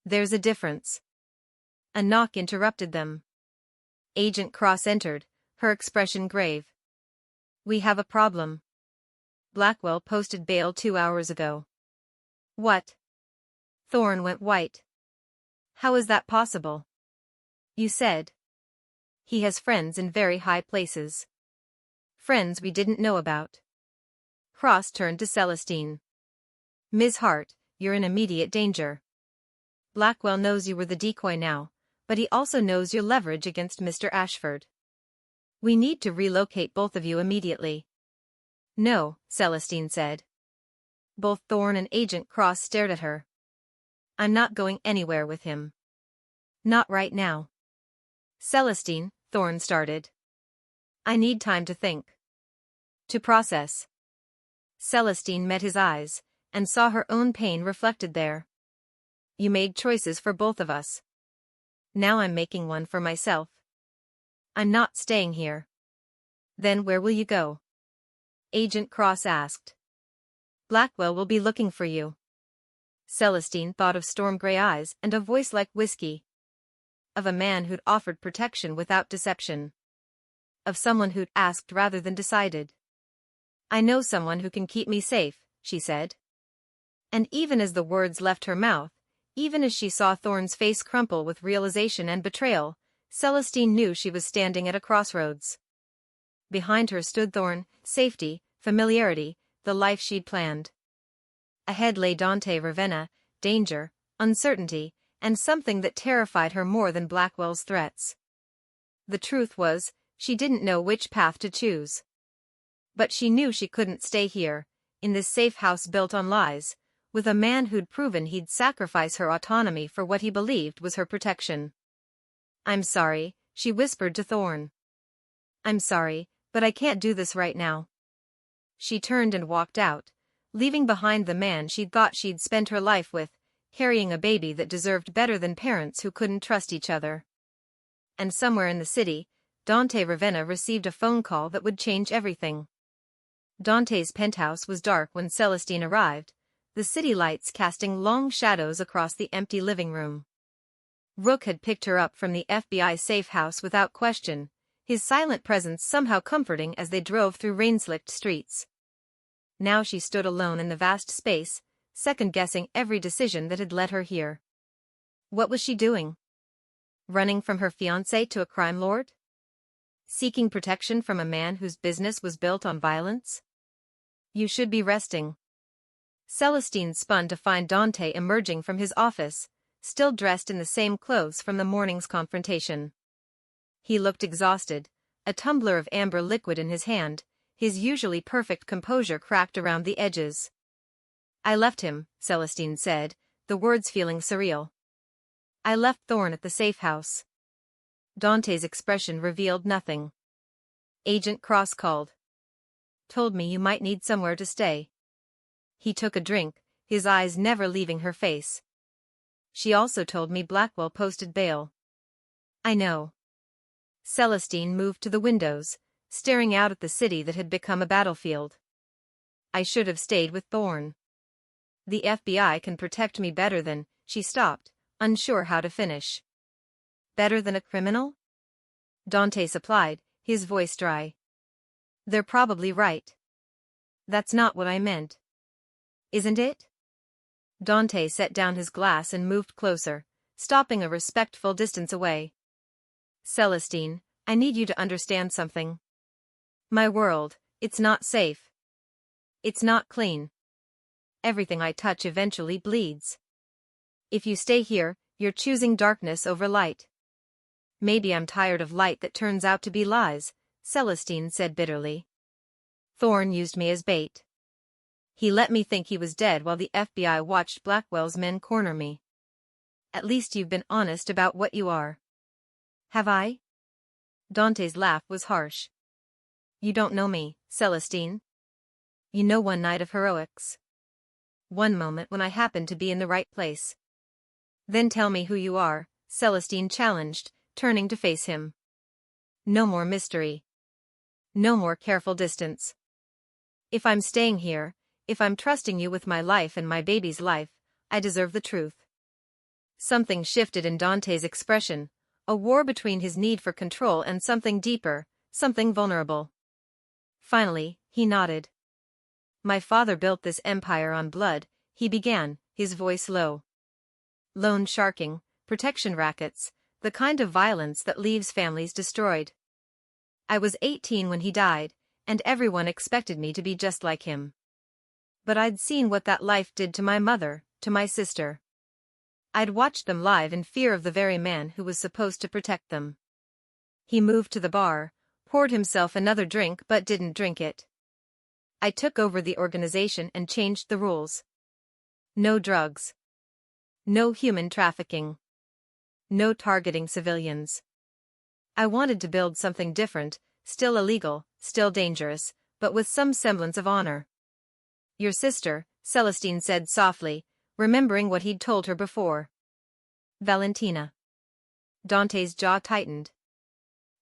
S1: There's a difference. A knock interrupted them. Agent Cross entered, her expression grave. We have a problem. Blackwell posted bail 2 hours ago. What? Thorne went white. How is that possible? You said. He has friends in very high places. Friends we didn't know about. Cross turned to Celestine. Ms. Hart, you're in immediate danger. Blackwell knows you were the decoy now, but he also knows your leverage against Mr. Ashford. We need to relocate both of you immediately. No, Celestine said. Both Thorne and Agent Cross stared at her. I'm not going anywhere with him. Not right now. Celestine, Thorne started. I need time to think. To process. Celestine met his eyes, and saw her own pain reflected there. You made choices for both of us. Now I'm making one for myself. I'm not staying here. Then where will you go? Agent Cross asked. Blackwell will be looking for you. Celestine thought of storm gray eyes and a voice like whiskey. Of a man who'd offered protection without deception. Of someone who'd asked rather than decided. I know someone who can keep me safe, she said. And even as the words left her mouth, even as she saw Thorne's face crumple with realization and betrayal, Celestine knew she was standing at a crossroads. Behind her stood Thorne, safety, familiarity, the life she'd planned. Ahead lay Dante Ravenna, danger, uncertainty, and something that terrified her more than Blackwell's threats. The truth was, she didn't know which path to choose. But she knew she couldn't stay here, in this safe house built on lies, with a man who'd proven he'd sacrifice her autonomy for what he believed was her protection. I'm sorry, she whispered to Thorne. I'm sorry, but I can't do this right now. She turned and walked out, leaving behind the man she'd thought she'd spent her life with, carrying a baby that deserved better than parents who couldn't trust each other. And somewhere in the city, Dante Ravenna received a phone call that would change everything. Dante's penthouse was dark when Celestine arrived, the city lights casting long shadows across the empty living room. Rook had picked her up from the FBI safe house without question, his silent presence somehow comforting as they drove through rain-slicked streets. Now she stood alone in the vast space, second-guessing every decision that had led her here. What was she doing? Running from her fiancé to a crime lord? Seeking protection from a man whose business was built on violence? You should be resting. Celestine spun to find Dante emerging from his office, still dressed in the same clothes from the morning's confrontation. He looked exhausted, a tumbler of amber liquid in his hand, his usually perfect composure cracked around the edges. I left him, Celestine said, the words feeling surreal. I left Thorne at the safe house. Dante's expression revealed nothing. Agent Cross called. Told me you might need somewhere to stay. He took a drink, his eyes never leaving her face. She also told me Blackwell posted bail. I know. Celestine moved to the windows, staring out at the city that had become a battlefield. I should have stayed with Thorne. The FBI can protect me better than, she stopped, unsure how to finish. Better than a criminal? Dante supplied, his voice dry. They're probably right. That's not what I meant. Isn't it? Dante set down his glass and moved closer, stopping a respectful distance away. Celestine, I need you to understand something. My world, it's not safe. It's not clean. Everything I touch eventually bleeds. If you stay here, you're choosing darkness over light. Maybe I'm tired of light that turns out to be lies, Celestine said bitterly. Thorne used me as bait. He let me think he was dead while the FBI watched Blackwell's men corner me. At least you've been honest about what you are. Have I? Dante's laugh was harsh. You don't know me, Celestine. You know one night of heroics. One moment when I happened to be in the right place. Then tell me who you are, Celestine challenged, turning to face him. No more mystery. No more careful distance. If I'm staying here, if I'm trusting you with my life and my baby's life, I deserve the truth. Something shifted in Dante's expression, a war between his need for control and something deeper, something vulnerable. Finally, he nodded. My father built this empire on blood, he began, his voice low. Loan sharking, protection rackets, the kind of violence that leaves families destroyed. I was 18 when he died, and everyone expected me to be just like him. But I'd seen what that life did to my mother, to my sister. I'd watched them live in fear of the very man who was supposed to protect them. He moved to the bar, poured himself another drink but didn't drink it. I took over the organization and changed the rules. No drugs. No human trafficking. No targeting civilians. I wanted to build something different, still illegal, still dangerous, but with some semblance of honor. Your sister, Celestine said softly, remembering what he'd told her before. Valentina. Dante's jaw tightened.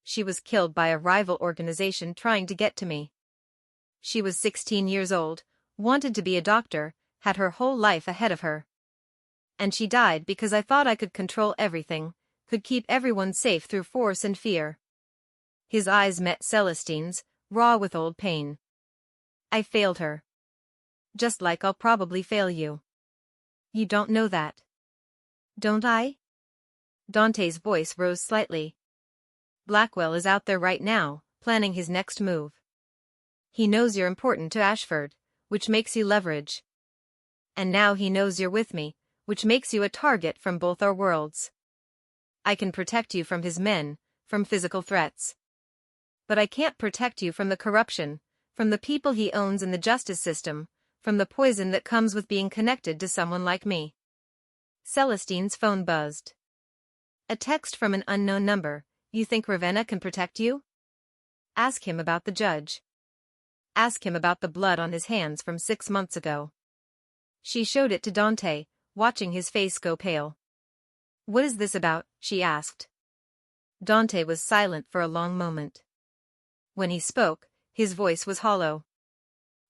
S1: She was killed by a rival organization trying to get to me. She was 16 years old, wanted to be a doctor, had her whole life ahead of her. And she died because I thought I could control everything, could keep everyone safe through force and fear. His eyes met Celestine's, raw with old pain. I failed her. Just like I'll probably fail you. You don't know that. Don't I? Dante's voice rose slightly. Blackwell is out there right now, planning his next move. He knows you're important to Ashford, which makes you leverage. And now he knows you're with me, which makes you a target from both our worlds. I can protect you from his men, from physical threats. But I can't protect you from the corruption, from the people he owns in the justice system, from the poison that comes with being connected to someone like me. Celestine's phone buzzed. A text from an unknown number. You think Ravenna can protect you? Ask him about the judge. Ask him about the blood on his hands from 6 months ago. She showed it to Dante, watching his face go pale. What is this about? She asked. Dante was silent for a long moment. When he spoke, his voice was hollow.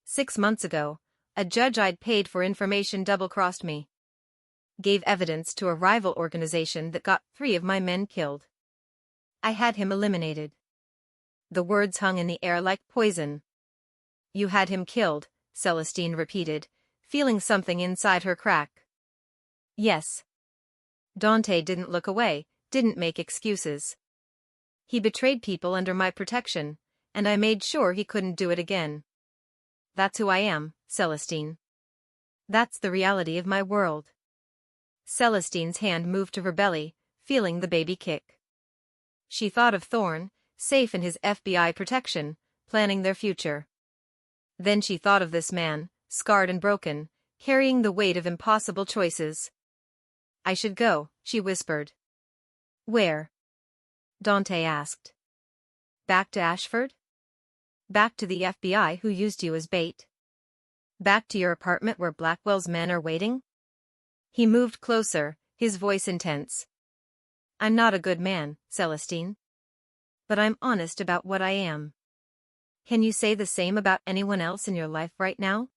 S1: 6 months ago, a judge I'd paid for information double-crossed me. Gave evidence to a rival organization that got 3 of my men killed. I had him eliminated. The words hung in the air like poison. You had him killed, Celestine repeated, feeling something inside her crack. Yes. Dante didn't look away, didn't make excuses. He betrayed people under my protection, and I made sure he couldn't do it again. That's who I am, Celestine. That's the reality of my world. Celestine's hand moved to her belly, feeling the baby kick. She thought of Thorne, safe in his FBI protection, planning their future. Then she thought of this man, scarred and broken, carrying the weight of impossible choices. I should go, she whispered. Where? Dante asked. Back to Ashford? Back to the FBI who used you as bait? Back to your apartment where Blackwell's men are waiting? He moved closer, his voice intense. I'm not a good man, Celestine. But I'm honest about what I am. Can you say the same about anyone else in your life right now?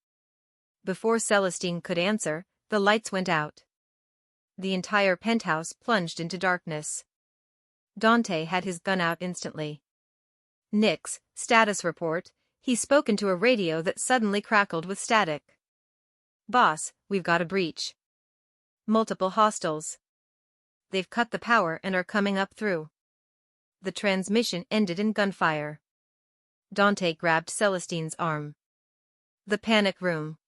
S1: Before Celestine could answer, the lights went out. The entire penthouse plunged into darkness. Dante had his gun out instantly. Nix, status report, he spoke into a radio that suddenly crackled with static. Boss, we've got a breach. Multiple hostiles. They've cut the power and are coming up through. The transmission ended in gunfire. Dante grabbed Celestine's arm. The panic room.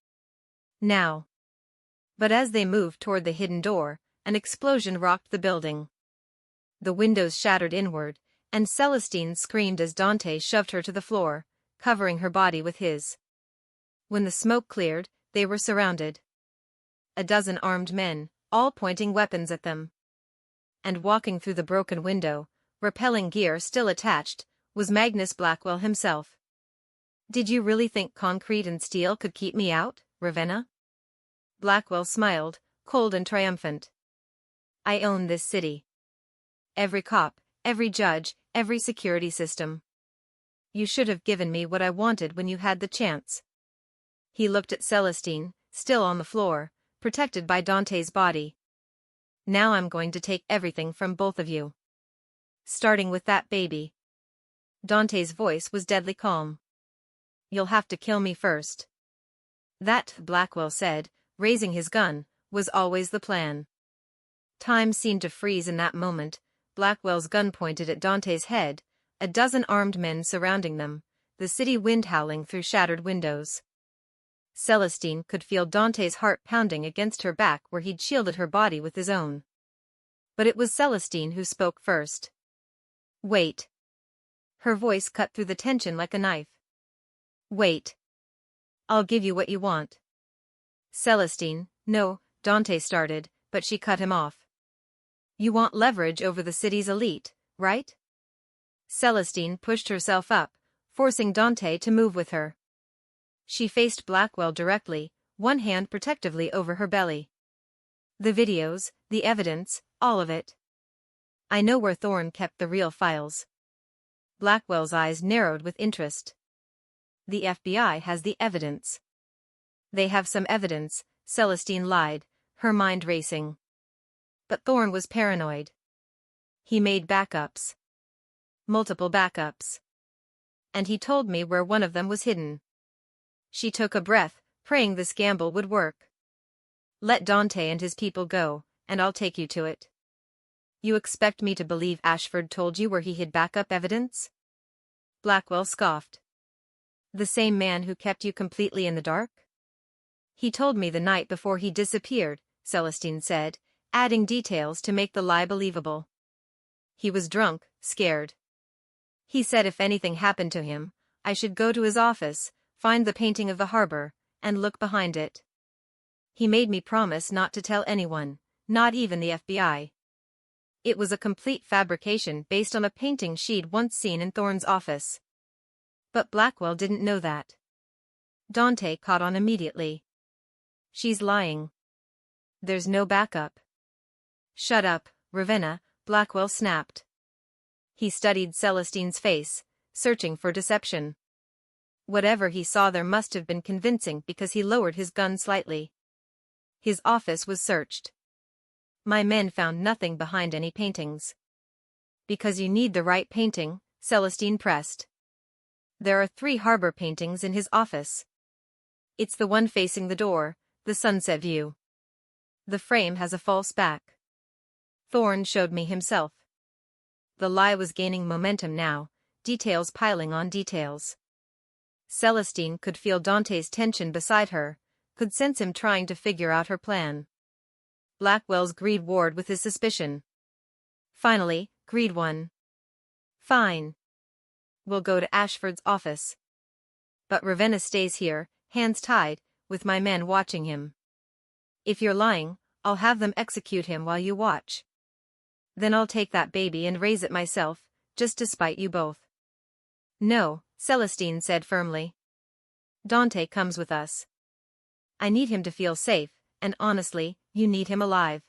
S1: Now. But as they moved toward the hidden door, an explosion rocked the building. The windows shattered inward, and Celestine screamed as Dante shoved her to the floor, covering her body with his. When the smoke cleared, they were surrounded. A dozen armed men, all pointing weapons at them. And walking through the broken window, repelling gear still attached, was Magnus Blackwell himself. Did you really think concrete and steel could keep me out, Ravenna? Blackwell smiled, cold and triumphant. I own this city. Every cop, every judge, every security system. You should have given me what I wanted when you had the chance. He looked at Celestine, still on the floor, protected by Dante's body. Now I'm going to take everything from both of you. Starting with that baby. Dante's voice was deadly calm. You'll have to kill me first. That, Blackwell said, raising his gun, was always the plan. Time seemed to freeze in that moment. Blackwell's gun pointed at Dante's head, a dozen armed men surrounding them, the city wind howling through shattered windows. Celestine could feel Dante's heart pounding against her back where he'd shielded her body with his own. But it was Celestine who spoke first. Wait. Her voice cut through the tension like a knife. Wait. I'll give you what you want. Celestine, no, Dante started, but she cut him off. You want leverage over the city's elite, right? Celestine pushed herself up, forcing Dante to move with her. She faced Blackwell directly, one hand protectively over her belly. The videos, the evidence, all of it. I know where Thorne kept the real files. Blackwell's eyes narrowed with interest. The FBI has the evidence. They have some evidence, Celestine lied, her mind racing. But Thorne was paranoid. He made backups. Multiple backups. And he told me where one of them was hidden. She took a breath, praying this gamble would work. Let Dante and his people go, and I'll take you to it. You expect me to believe Ashford told you where he hid backup evidence? Blackwell scoffed. The same man who kept you completely in the dark? He told me the night before he disappeared, Celestine said, adding details to make the lie believable. He was drunk, scared. He said if anything happened to him, I should go to his office, find the painting of the harbor, and look behind it. He made me promise not to tell anyone, not even the FBI. It was a complete fabrication based on a painting she'd once seen in Thorne's office. But Blackwell didn't know that. Dante caught on immediately. She's lying. There's no backup. Shut up, Ravenna, Blackwell snapped. He studied Celestine's face, searching for deception. Whatever he saw there must have been convincing because he lowered his gun slightly. His office was searched. My men found nothing behind any paintings. Because you need the right painting, Celestine pressed. There are 3 harbor paintings in his office. It's the one facing the door, the sunset view. The frame has a false back. Thorne showed me himself. The lie was gaining momentum now, details piling on details. Celestine could feel Dante's tension beside her, could sense him trying to figure out her plan. Blackwell's greed warred with his suspicion. Finally, greed won. Fine. We'll go to Ashford's office. But Ravenna stays here, hands tied, with my men watching him. If you're lying, I'll have them execute him while you watch. Then I'll take that baby and raise it myself, just to spite you both. No, Celestine said firmly. Dante comes with us. I need him to feel safe, and honestly, you need him alive.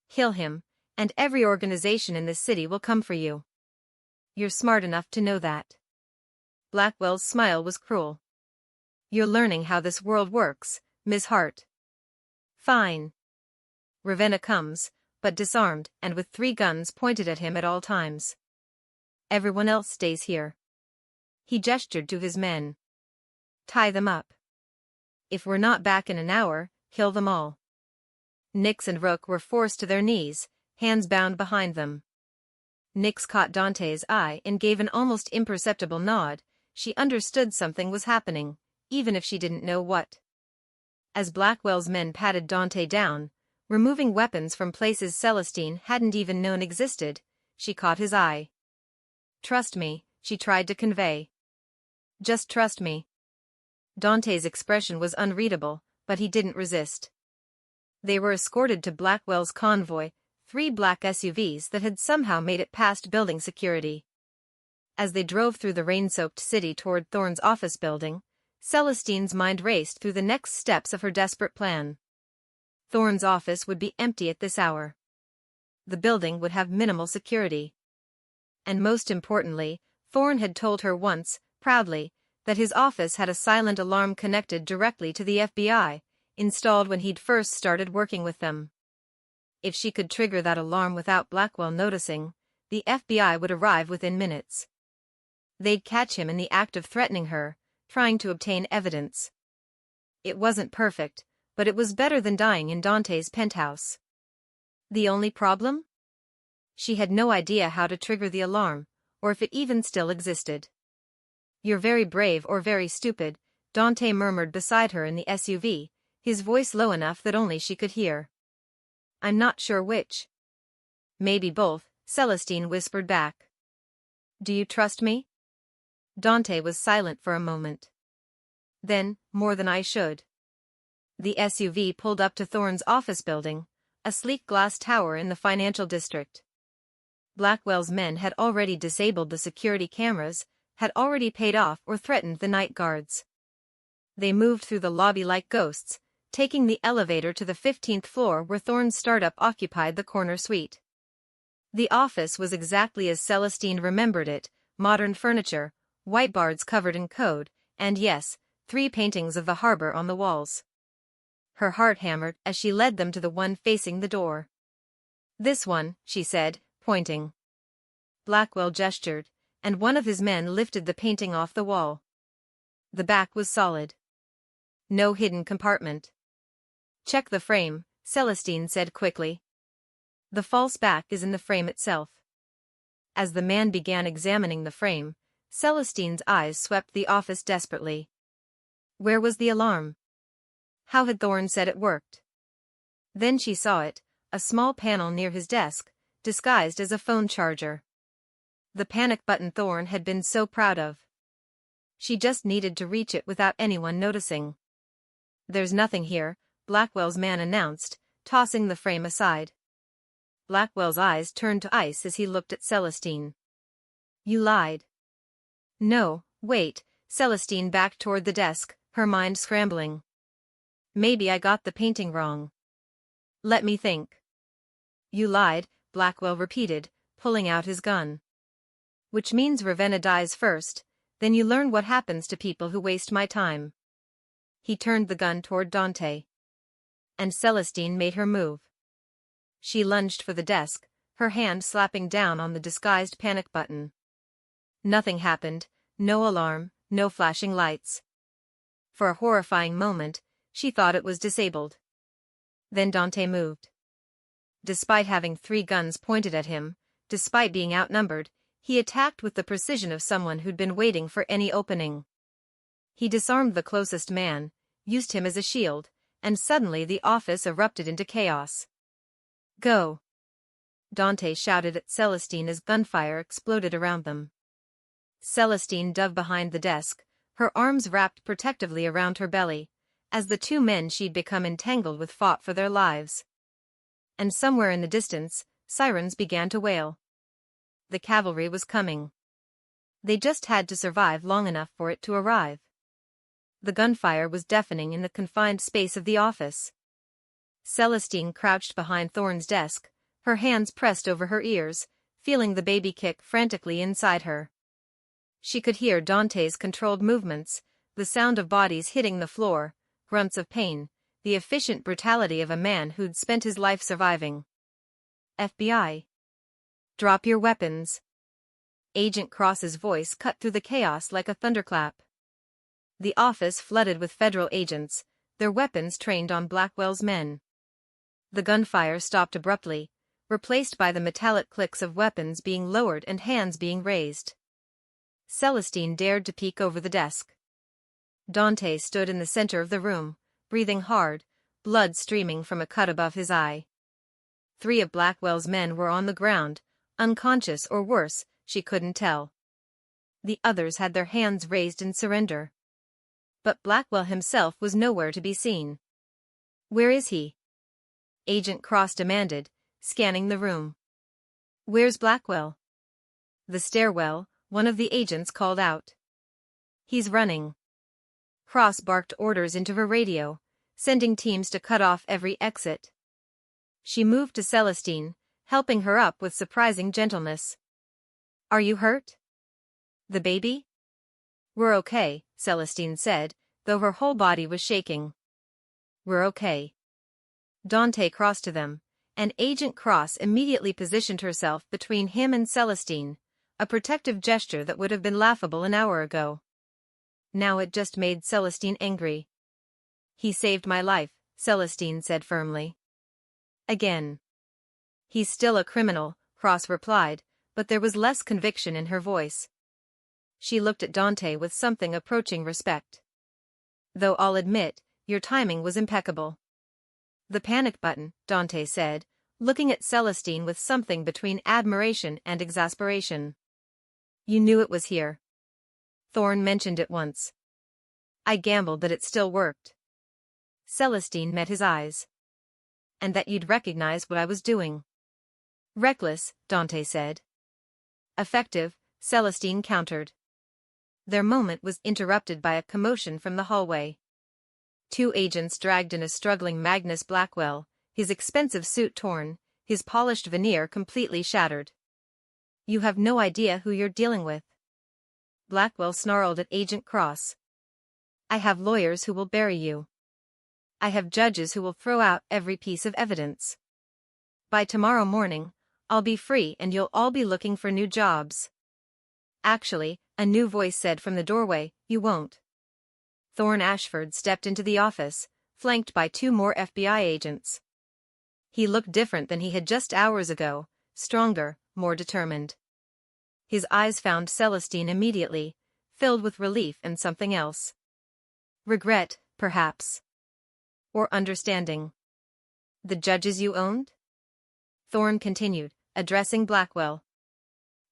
S1: Kill him, and every organization in this city will come for you. You're smart enough to know that. Blackwell's smile was cruel. You're learning how this world works, Miss Hart. Fine. Ravenna comes, but disarmed and with 3 guns pointed at him at all times. Everyone else stays here. He gestured to his men. Tie them up. If we're not back in an hour, kill them all. Nix and Rook were forced to their knees, hands bound behind them. Nix caught Dante's eye and gave an almost imperceptible nod. She understood something was happening, even if she didn't know what. As Blackwell's men patted Dante down, removing weapons from places Celestine hadn't even known existed, she caught his eye. Trust me, she tried to convey. Just trust me. Dante's expression was unreadable, but he didn't resist. They were escorted to Blackwell's convoy, 3 black SUVs that had somehow made it past building security. As they drove through the rain-soaked city toward Thorne's office building, Celestine's mind raced through the next steps of her desperate plan. Thorne's office would be empty at this hour. The building would have minimal security. And most importantly, Thorne had told her once, proudly, that his office had a silent alarm connected directly to the FBI, installed when he'd first started working with them. If she could trigger that alarm without Blackwell noticing, the FBI would arrive within minutes. They'd catch him in the act of threatening her, trying to obtain evidence. It wasn't perfect, but it was better than dying in Dante's penthouse. The only problem? She had no idea how to trigger the alarm, or if it even still existed. "You're very brave or very stupid," Dante murmured beside her in the SUV, his voice low enough that only she could hear. "I'm not sure which." "Maybe both," Celestine whispered back. "Do you trust me?" Dante was silent for a moment. "Then, more than I should." The SUV pulled up to Thorne's office building, a sleek glass tower in the financial district. Blackwell's men had already disabled the security cameras, had already paid off or threatened the night guards. They moved through the lobby like ghosts, taking the elevator to the 15th floor where Thorne's startup occupied the corner suite. The office was exactly as Celestine remembered it: modern furniture, whiteboards covered in code, and yes, 3 paintings of the harbor on the walls. Her heart hammered as she led them to the one facing the door. "This one," she said, pointing. Blackwell gestured, and one of his men lifted the painting off the wall. The back was solid. No hidden compartment. "Check the frame," Celestine said quickly. "The false back is in the frame itself." As the man began examining the frame, Celestine's eyes swept the office desperately. Where was the alarm? How had Thorne said it worked? Then she saw it, a small panel near his desk, disguised as a phone charger. The panic button Thorne had been so proud of. She just needed to reach it without anyone noticing. "There's nothing here," Blackwell's man announced, tossing the frame aside. Blackwell's eyes turned to ice as he looked at Celestine. "You lied." "No, wait," Celestine backed toward the desk, her mind scrambling. "Maybe I got the painting wrong. Let me think." "You lied," Blackwell repeated, pulling out his gun. "Which means Ravenna dies first, then you learn what happens to people who waste my time." He turned the gun toward Dante. And Celestine made her move. She lunged for the desk, her hand slapping down on the disguised panic button. Nothing happened, no alarm, no flashing lights. For a horrifying moment, she thought it was disabled. Then Dante moved. Despite having 3 guns pointed at him, despite being outnumbered, he attacked with the precision of someone who'd been waiting for any opening. He disarmed the closest man, used him as a shield, and suddenly the office erupted into chaos. "Go!" Dante shouted at Celestine as gunfire exploded around them. Celestine dove behind the desk, her arms wrapped protectively around her belly, as the 2 men she'd become entangled with fought for their lives. And somewhere in the distance, sirens began to wail. The cavalry was coming. They just had to survive long enough for it to arrive. The gunfire was deafening in the confined space of the office. Celestine crouched behind Thorne's desk, her hands pressed over her ears, feeling the baby kick frantically inside her. She could hear Dante's controlled movements, the sound of bodies hitting the floor, grunts of pain, the efficient brutality of a man who'd spent his life surviving. "FBI. Drop your weapons." Agent Cross's voice cut through the chaos like a thunderclap. The office flooded with federal agents, their weapons trained on Blackwell's men. The gunfire stopped abruptly, replaced by the metallic clicks of weapons being lowered and hands being raised. Celestine dared to peek over the desk. Dante stood in the center of the room, breathing hard, blood streaming from a cut above his eye. 3 of Blackwell's men were on the ground, unconscious or worse, she couldn't tell. The others had their hands raised in surrender. But Blackwell himself was nowhere to be seen. "Where is he?" Agent Cross demanded, scanning the room. "Where's Blackwell?" "The stairwell," one of the agents called out. "He's running." Cross barked orders into her radio, sending teams to cut off every exit. She moved to Celestine, helping her up with surprising gentleness. "Are you hurt?" "The baby?" "We're okay," Celestine said, though her whole body was shaking. "We're okay." Dante crossed to them, and Agent Cross immediately positioned herself between him and Celestine, a protective gesture that would have been laughable an hour ago. Now it just made Celestine angry. "He saved my life," Celestine said firmly. "Again." "He's still a criminal," Cross replied, but there was less conviction in her voice. She looked at Dante with something approaching respect. "Though I'll admit, your timing was impeccable." "The panic button," Dante said, looking at Celestine with something between admiration and exasperation. "You knew it was here." "Thorn mentioned it once." "I gambled that it still worked." Celestine met his eyes. "And that you'd recognize what I was doing." "Reckless," Dante said. "Effective," Celestine countered. Their moment was interrupted by a commotion from the hallway. Two agents dragged in a struggling Magnus Blackwell, his expensive suit torn, his polished veneer completely shattered. "You have no idea who you're dealing with." Blackwell snarled at Agent Cross. "I have lawyers who will bury you. I have judges who will throw out every piece of evidence. By tomorrow morning, I'll be free and you'll all be looking for new jobs." "Actually," a new voice said from the doorway, "you won't." Thorne Ashford stepped into the office, flanked by two more FBI agents. He looked different than he had just hours ago, stronger, more determined. His eyes found Celestine immediately, filled with relief and something else. Regret, perhaps. Or understanding. "The judges you owned?" Thorne continued, addressing Blackwell.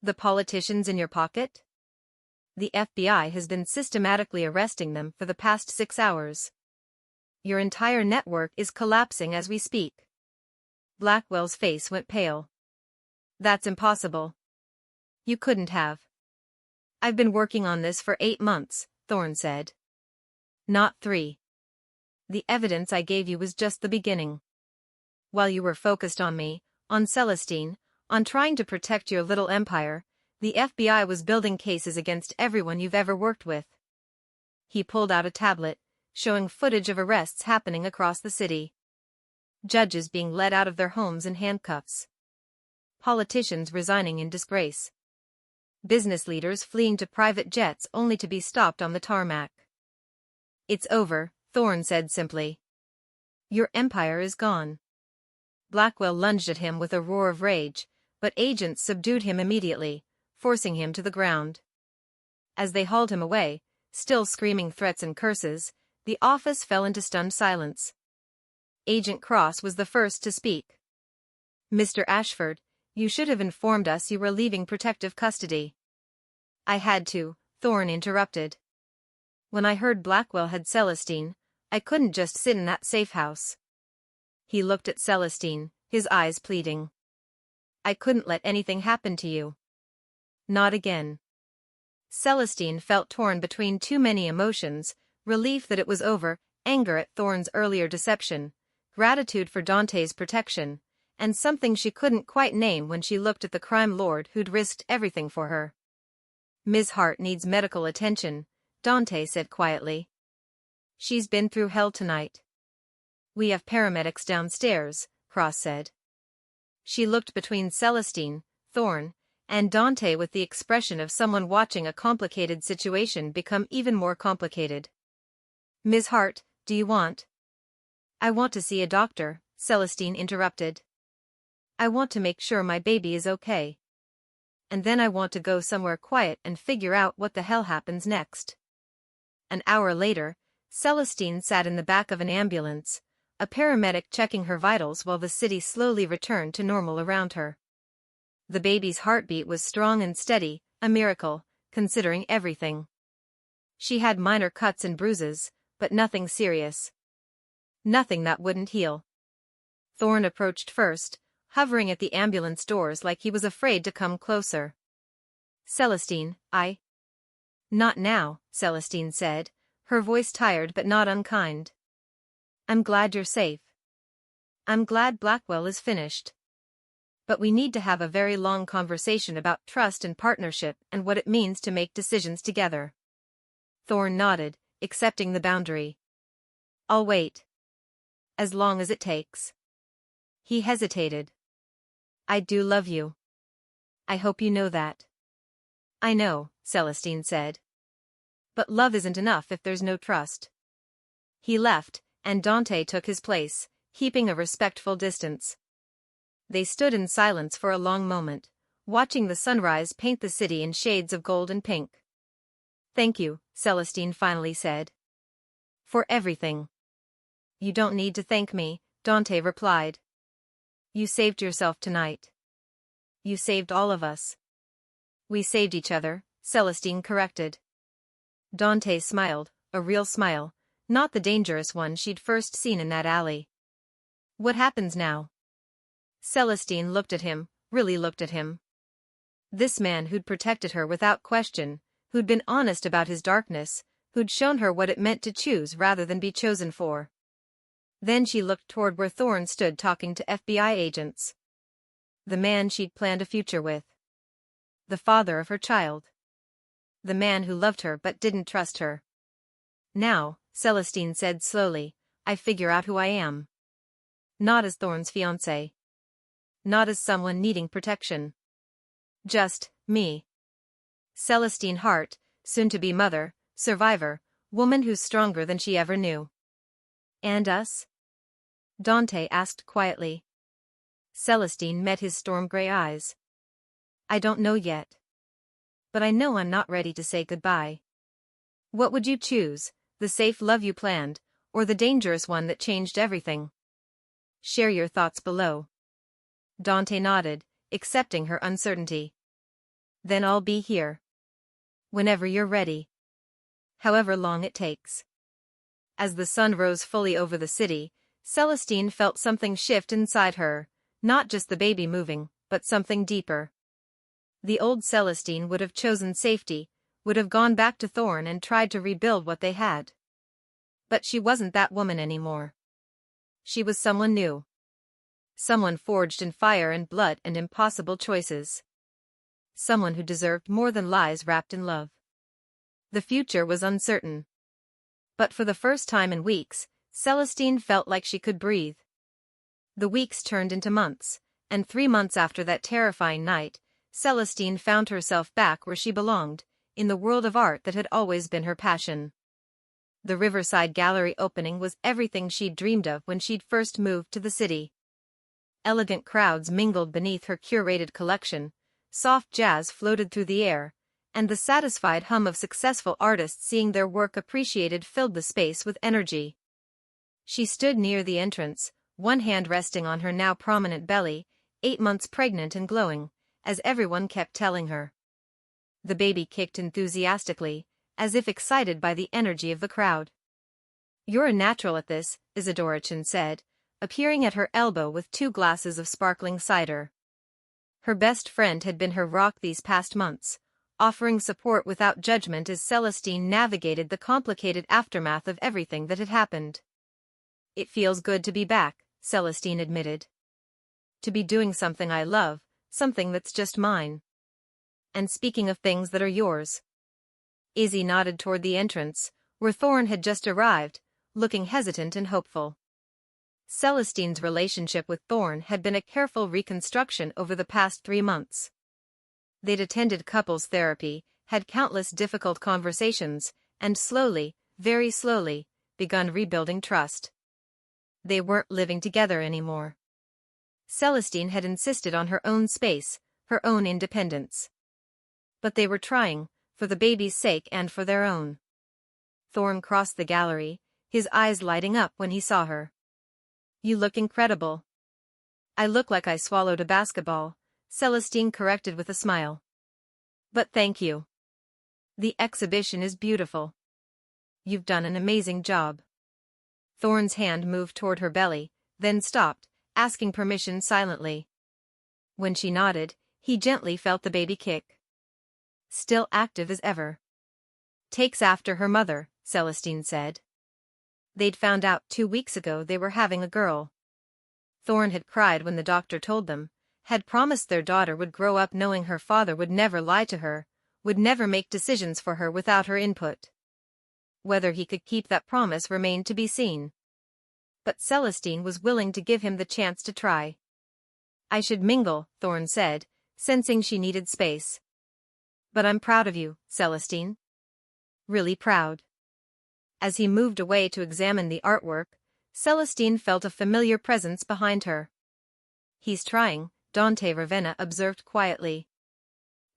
S1: "The politicians in your pocket?" "The FBI has been systematically arresting them for the past 6 hours. Your entire network is collapsing as we speak." Blackwell's face went pale. "That's impossible." "You couldn't have." "I've been working on this for 8 months, Thorne said. "Not 3. The evidence I gave you was just the beginning. While you were focused on me, on Celestine, on trying to protect your little empire, the FBI was building cases against everyone you've ever worked with." He pulled out a tablet, showing footage of arrests happening across the city. Judges being led out of their homes in handcuffs. Politicians resigning in disgrace. Business leaders fleeing to private jets only to be stopped on the tarmac. "It's over," Thorne said simply. "Your empire is gone." Blackwell lunged at him with a roar of rage, but agents subdued him immediately, forcing him to the ground. As they hauled him away, still screaming threats and curses, the office fell into stunned silence. Agent Cross was the first to speak. "Mr. Ashford, you should have informed us you were leaving protective custody." "I had to," Thorne interrupted. "When I heard Blackwell had Celestine, I couldn't just sit in that safe house." He looked at Celestine, his eyes pleading. "I couldn't let anything happen to you." "Not again." Celestine felt torn between too many emotions, relief that it was over, anger at Thorne's earlier deception, gratitude for Dante's protection, and something she couldn't quite name when she looked at the crime lord who'd risked everything for her. "Ms. Hart needs medical attention," Dante said quietly. "She's been through hell tonight." "We have paramedics downstairs," Cross said. She looked between Celestine, Thorne, and Dante with the expression of someone watching a complicated situation become even more complicated. "Ms. Hart, do you want—" "I want to see a doctor," Celestine interrupted. "I want to make sure my baby is okay. And then I want to go somewhere quiet and figure out what the hell happens next." An hour later, Celestine sat in the back of an ambulance, a paramedic checking her vitals while the city slowly returned to normal around her. The baby's heartbeat was strong and steady, a miracle, considering everything. She had minor cuts and bruises, but nothing serious. Nothing that wouldn't heal. Thorne approached first, hovering at the ambulance doors like he was afraid to come closer. "Celestine, Not now," Celestine said, her voice tired but not unkind. "I'm glad you're safe. I'm glad Blackwell is finished. But we need to have a very long conversation about trust and partnership and what it means to make decisions together." Thorne nodded, accepting the boundary. "I'll wait. As long as it takes." He hesitated. I do love you. I hope you know that. I know, Celestine said. But love isn't enough if there's no trust. He left, and Dante took his place, keeping a respectful distance. They stood in silence for a long moment, watching the sunrise paint the city in shades of gold and pink. Thank you, Celestine finally said. For everything. You don't need to thank me, Dante replied. You saved yourself tonight. You saved all of us. We saved each other, Celestine corrected. Dante smiled, a real smile, not the dangerous one she'd first seen in that alley. What happens now? Celestine looked at him, really looked at him. This man who'd protected her without question, who'd been honest about his darkness, who'd shown her what it meant to choose rather than be chosen for. Then she looked toward where Thorne stood talking to FBI agents. The man she'd planned a future with. The father of her child. The man who loved her but didn't trust her. Now, Celestine said slowly, I figure out who I am. Not as Thorne's fiancé. Not as someone needing protection. Just, me. Celestine Hart, soon-to-be mother, survivor, woman who's stronger than she ever knew. And us? Dante asked quietly. Celestine met his storm-gray eyes. I don't know yet. But I know I'm not ready to say goodbye. What would you choose, the safe love you planned, or the dangerous one that changed everything? Share your thoughts below. Dante nodded, accepting her uncertainty. Then I'll be here. Whenever you're ready. However long it takes. As the sun rose fully over the city, Celestine felt something shift inside her, not just the baby moving, but something deeper. The old Celestine would have chosen safety, would have gone back to Thorne and tried to rebuild what they had. But she wasn't that woman anymore. She was someone new. Someone forged in fire and blood and impossible choices. Someone who deserved more than lies wrapped in love. The future was uncertain. But for the first time in weeks, Celestine felt like she could breathe. The weeks turned into months, and 3 months after that terrifying night, Celestine found herself back where she belonged, in the world of art that had always been her passion. The Riverside Gallery opening was everything she'd dreamed of when she'd first moved to the city. Elegant crowds mingled beneath her curated collection, soft jazz floated through the air, and the satisfied hum of successful artists seeing their work appreciated filled the space with energy. She stood near the entrance, one hand resting on her now prominent belly, 8 months pregnant and glowing, as everyone kept telling her. The baby kicked enthusiastically, as if excited by the energy of the crowd. You're a natural at this, Isadora Chin said, appearing at her elbow with 2 glasses of sparkling cider. Her best friend had been her rock these past months, offering support without judgment as Celestine navigated the complicated aftermath of everything that had happened. It feels good to be back, Celestine admitted. To be doing something I love, something that's just mine. And speaking of things that are yours. Izzy nodded toward the entrance, where Thorne had just arrived, looking hesitant and hopeful. Celestine's relationship with Thorne had been a careful reconstruction over the past 3 months. They'd attended couples therapy, had countless difficult conversations, and slowly, very slowly, begun rebuilding trust. They weren't living together anymore. Celestine had insisted on her own space, her own independence. But they were trying, for the baby's sake and for their own. Thorne crossed the gallery, his eyes lighting up when he saw her. You look incredible. I look like I swallowed a basketball, Celestine corrected with a smile. But thank you. The exhibition is beautiful. You've done an amazing job. Thorne's hand moved toward her belly, then stopped, asking permission silently. When she nodded, he gently felt the baby kick. Still active as ever. Takes after her mother, Celestine said. They'd found out 2 weeks ago they were having a girl. Thorne had cried when the doctor told them, had promised their daughter would grow up knowing her father would never lie to her, would never make decisions for her without her input. Whether he could keep that promise remained to be seen. But Celestine was willing to give him the chance to try. I should mingle, Thorn said, sensing she needed space. But I'm proud of you, Celestine. Really proud. As he moved away to examine the artwork, Celestine felt a familiar presence behind her. He's trying, Dante Ravenna observed quietly.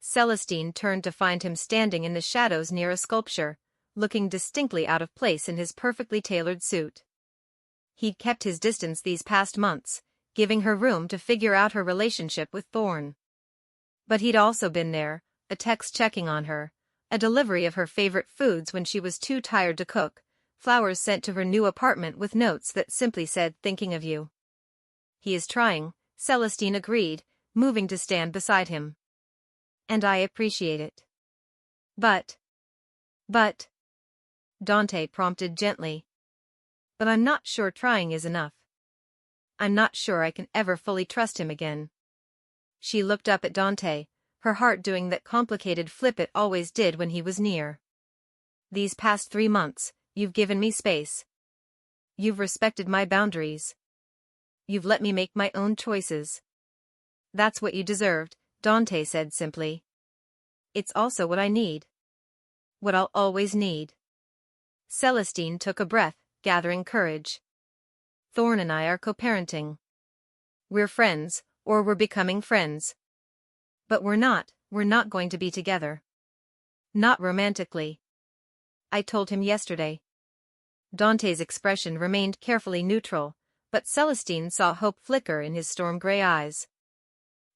S1: Celestine turned to find him standing in the shadows near a sculpture, looking distinctly out of place in his perfectly tailored suit. He'd kept his distance these past months, giving her room to figure out her relationship with Thorn. But he'd also been there, a text checking on her, a delivery of her favorite foods when she was too tired to cook, flowers sent to her new apartment with notes that simply said thinking of you. He is trying, Celestine agreed, moving to stand beside him. And I appreciate it. But, Dante prompted gently. But I'm not sure trying is enough. I'm not sure I can ever fully trust him again. She looked up at Dante, her heart doing that complicated flip it always did when he was near. These past 3 months, you've given me space. You've respected my boundaries. You've let me make my own choices. That's what you deserved, Dante said simply. It's also what I need. What I'll always need. Celestine took a breath, gathering courage. Thorn and I are co-parenting. We're friends, or we're becoming friends. But we're not going to be together. Not romantically. I told him yesterday. Dante's expression remained carefully neutral, but Celestine saw hope flicker in his storm-gray eyes.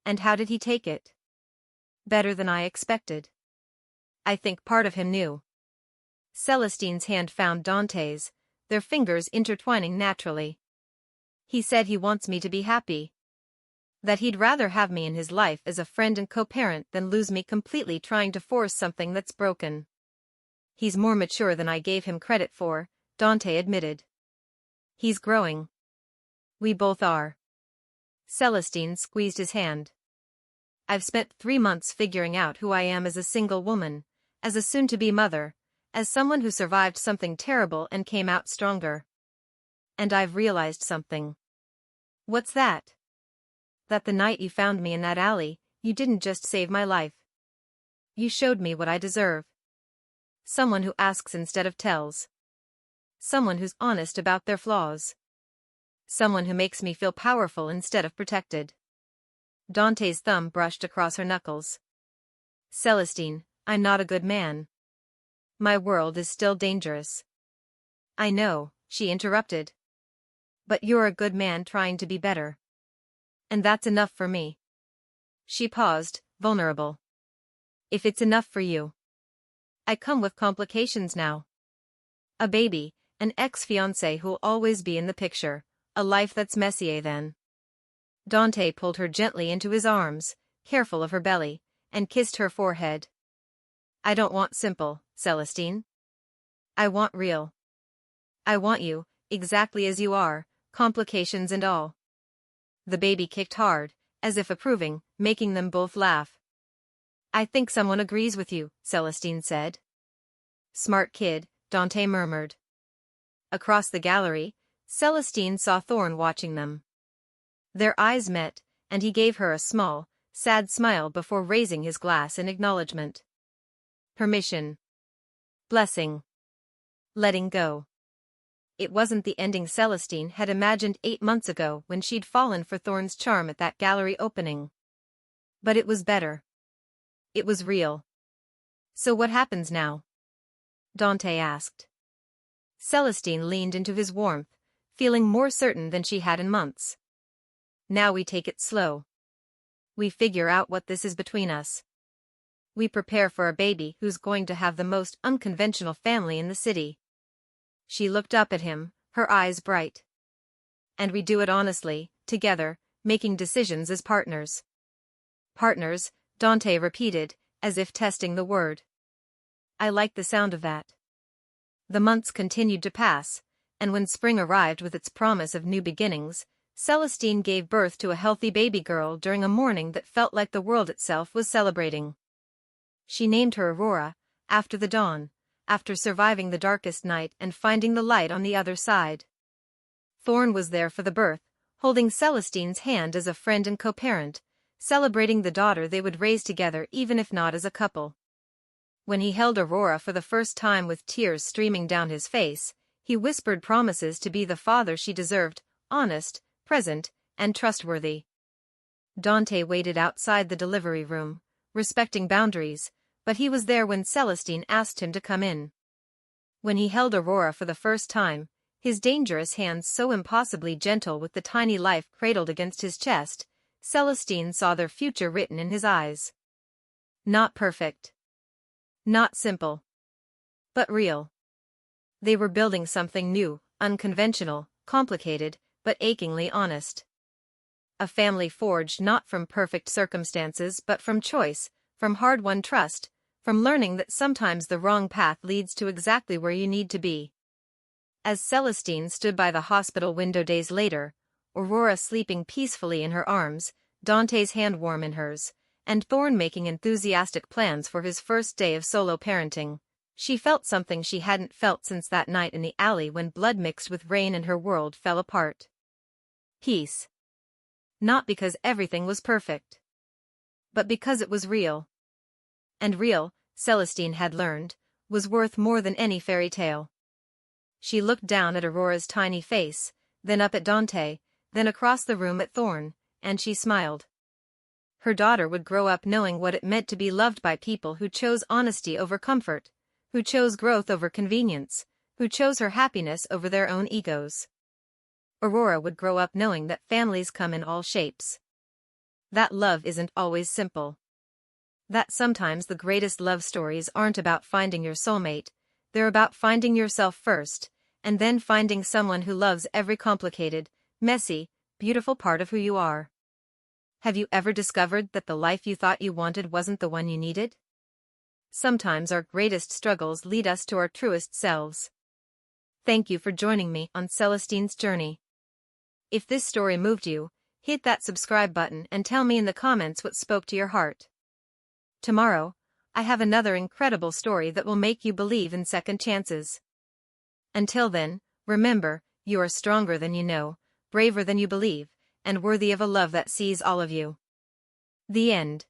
S1: And how did he take it? Better than I expected. I think part of him knew. Celestine's hand found Dante's, their fingers intertwining naturally. He said he wants me to be happy. That he'd rather have me in his life as a friend and co-parent than lose me completely trying to force something that's broken. He's more mature than I gave him credit for, Dante admitted. He's growing. We both are. Celestine squeezed his hand. I've spent 3 months figuring out who I am as a single woman, as a soon-to-be mother, as someone who survived something terrible and came out stronger. And I've realized something. What's that? That the night you found me in that alley, you didn't just save my life. You showed me what I deserve. Someone who asks instead of tells. Someone who's honest about their flaws. Someone who makes me feel powerful instead of protected. Dante's thumb brushed across her knuckles. Celestine, I'm not a good man. My world is still dangerous. I know, she interrupted. But you're a good man trying to be better. And that's enough for me. She paused, vulnerable. If it's enough for you. I come with complications now. A baby, an ex-fiancé who'll always be in the picture, a life that's messier then. Dante pulled her gently into his arms, careful of her belly, and kissed her forehead. I don't want simple, Celestine. I want real. I want you, exactly as you are, complications and all. The baby kicked hard, as if approving, making them both laugh. I think someone agrees with you, Celestine said. Smart kid, Dante murmured. Across the gallery, Celestine saw Thorn watching them. Their eyes met, and he gave her a small, sad smile before raising his glass in acknowledgement. Permission. Blessing. Letting go. It wasn't the ending Celestine had imagined 8 months ago when she'd fallen for Thorn's charm at that gallery opening. But it was better. It was real. So what happens now? Dante asked. Celestine leaned into his warmth, feeling more certain than she had in months. Now we take it slow. We figure out what this is between us. We prepare for a baby who's going to have the most unconventional family in the city. She looked up at him, her eyes bright. And we do it honestly, together, making decisions as partners. Partners, Dante repeated, as if testing the word. I like the sound of that. The months continued to pass, and when spring arrived with its promise of new beginnings, Celestine gave birth to a healthy baby girl during a morning that felt like the world itself was celebrating. She named her Aurora, after the dawn, after surviving the darkest night and finding the light on the other side. Thorn was there for the birth, holding Celestine's hand as a friend and co-parent, celebrating the daughter they would raise together even if not as a couple. When he held Aurora for the first time with tears streaming down his face, he whispered promises to be the father she deserved, honest, present, and trustworthy. Dante waited outside the delivery room, respecting boundaries, but he was there when Celestine asked him to come in. When he held Aurora for the first time, his dangerous hands so impossibly gentle with the tiny life cradled against his chest, Celestine saw their future written in his eyes. Not perfect. Not simple. But real. They were building something new, unconventional, complicated, but achingly honest. A family forged not from perfect circumstances but from choice, from hard-won trust, from learning that sometimes the wrong path leads to exactly where you need to be. As Celestine stood by the hospital window days later, Aurora sleeping peacefully in her arms, Dante's hand warm in hers, and Thorne making enthusiastic plans for his first day of solo parenting, she felt something she hadn't felt since that night in the alley when blood mixed with rain and her world fell apart. Peace. Not because everything was perfect, but because it was real. And real, Celestine had learned, was worth more than any fairy tale. She looked down at Aurora's tiny face, then up at Dante, then across the room at Thorne, and she smiled. Her daughter would grow up knowing what it meant to be loved by people who chose honesty over comfort, who chose growth over convenience, who chose her happiness over their own egos. Aurora would grow up knowing that families come in all shapes. That love isn't always simple. That sometimes the greatest love stories aren't about finding your soulmate, they're about finding yourself first, and then finding someone who loves every complicated, messy, beautiful part of who you are. Have you ever discovered that the life you thought you wanted wasn't the one you needed? Sometimes our greatest struggles lead us to our truest selves. Thank you for joining me on Celestine's journey. If this story moved you, hit that subscribe button and tell me in the comments what spoke to your heart. Tomorrow, I have another incredible story that will make you believe in second chances. Until then, remember, you are stronger than you know, braver than you believe, and worthy of a love that sees all of you. The end.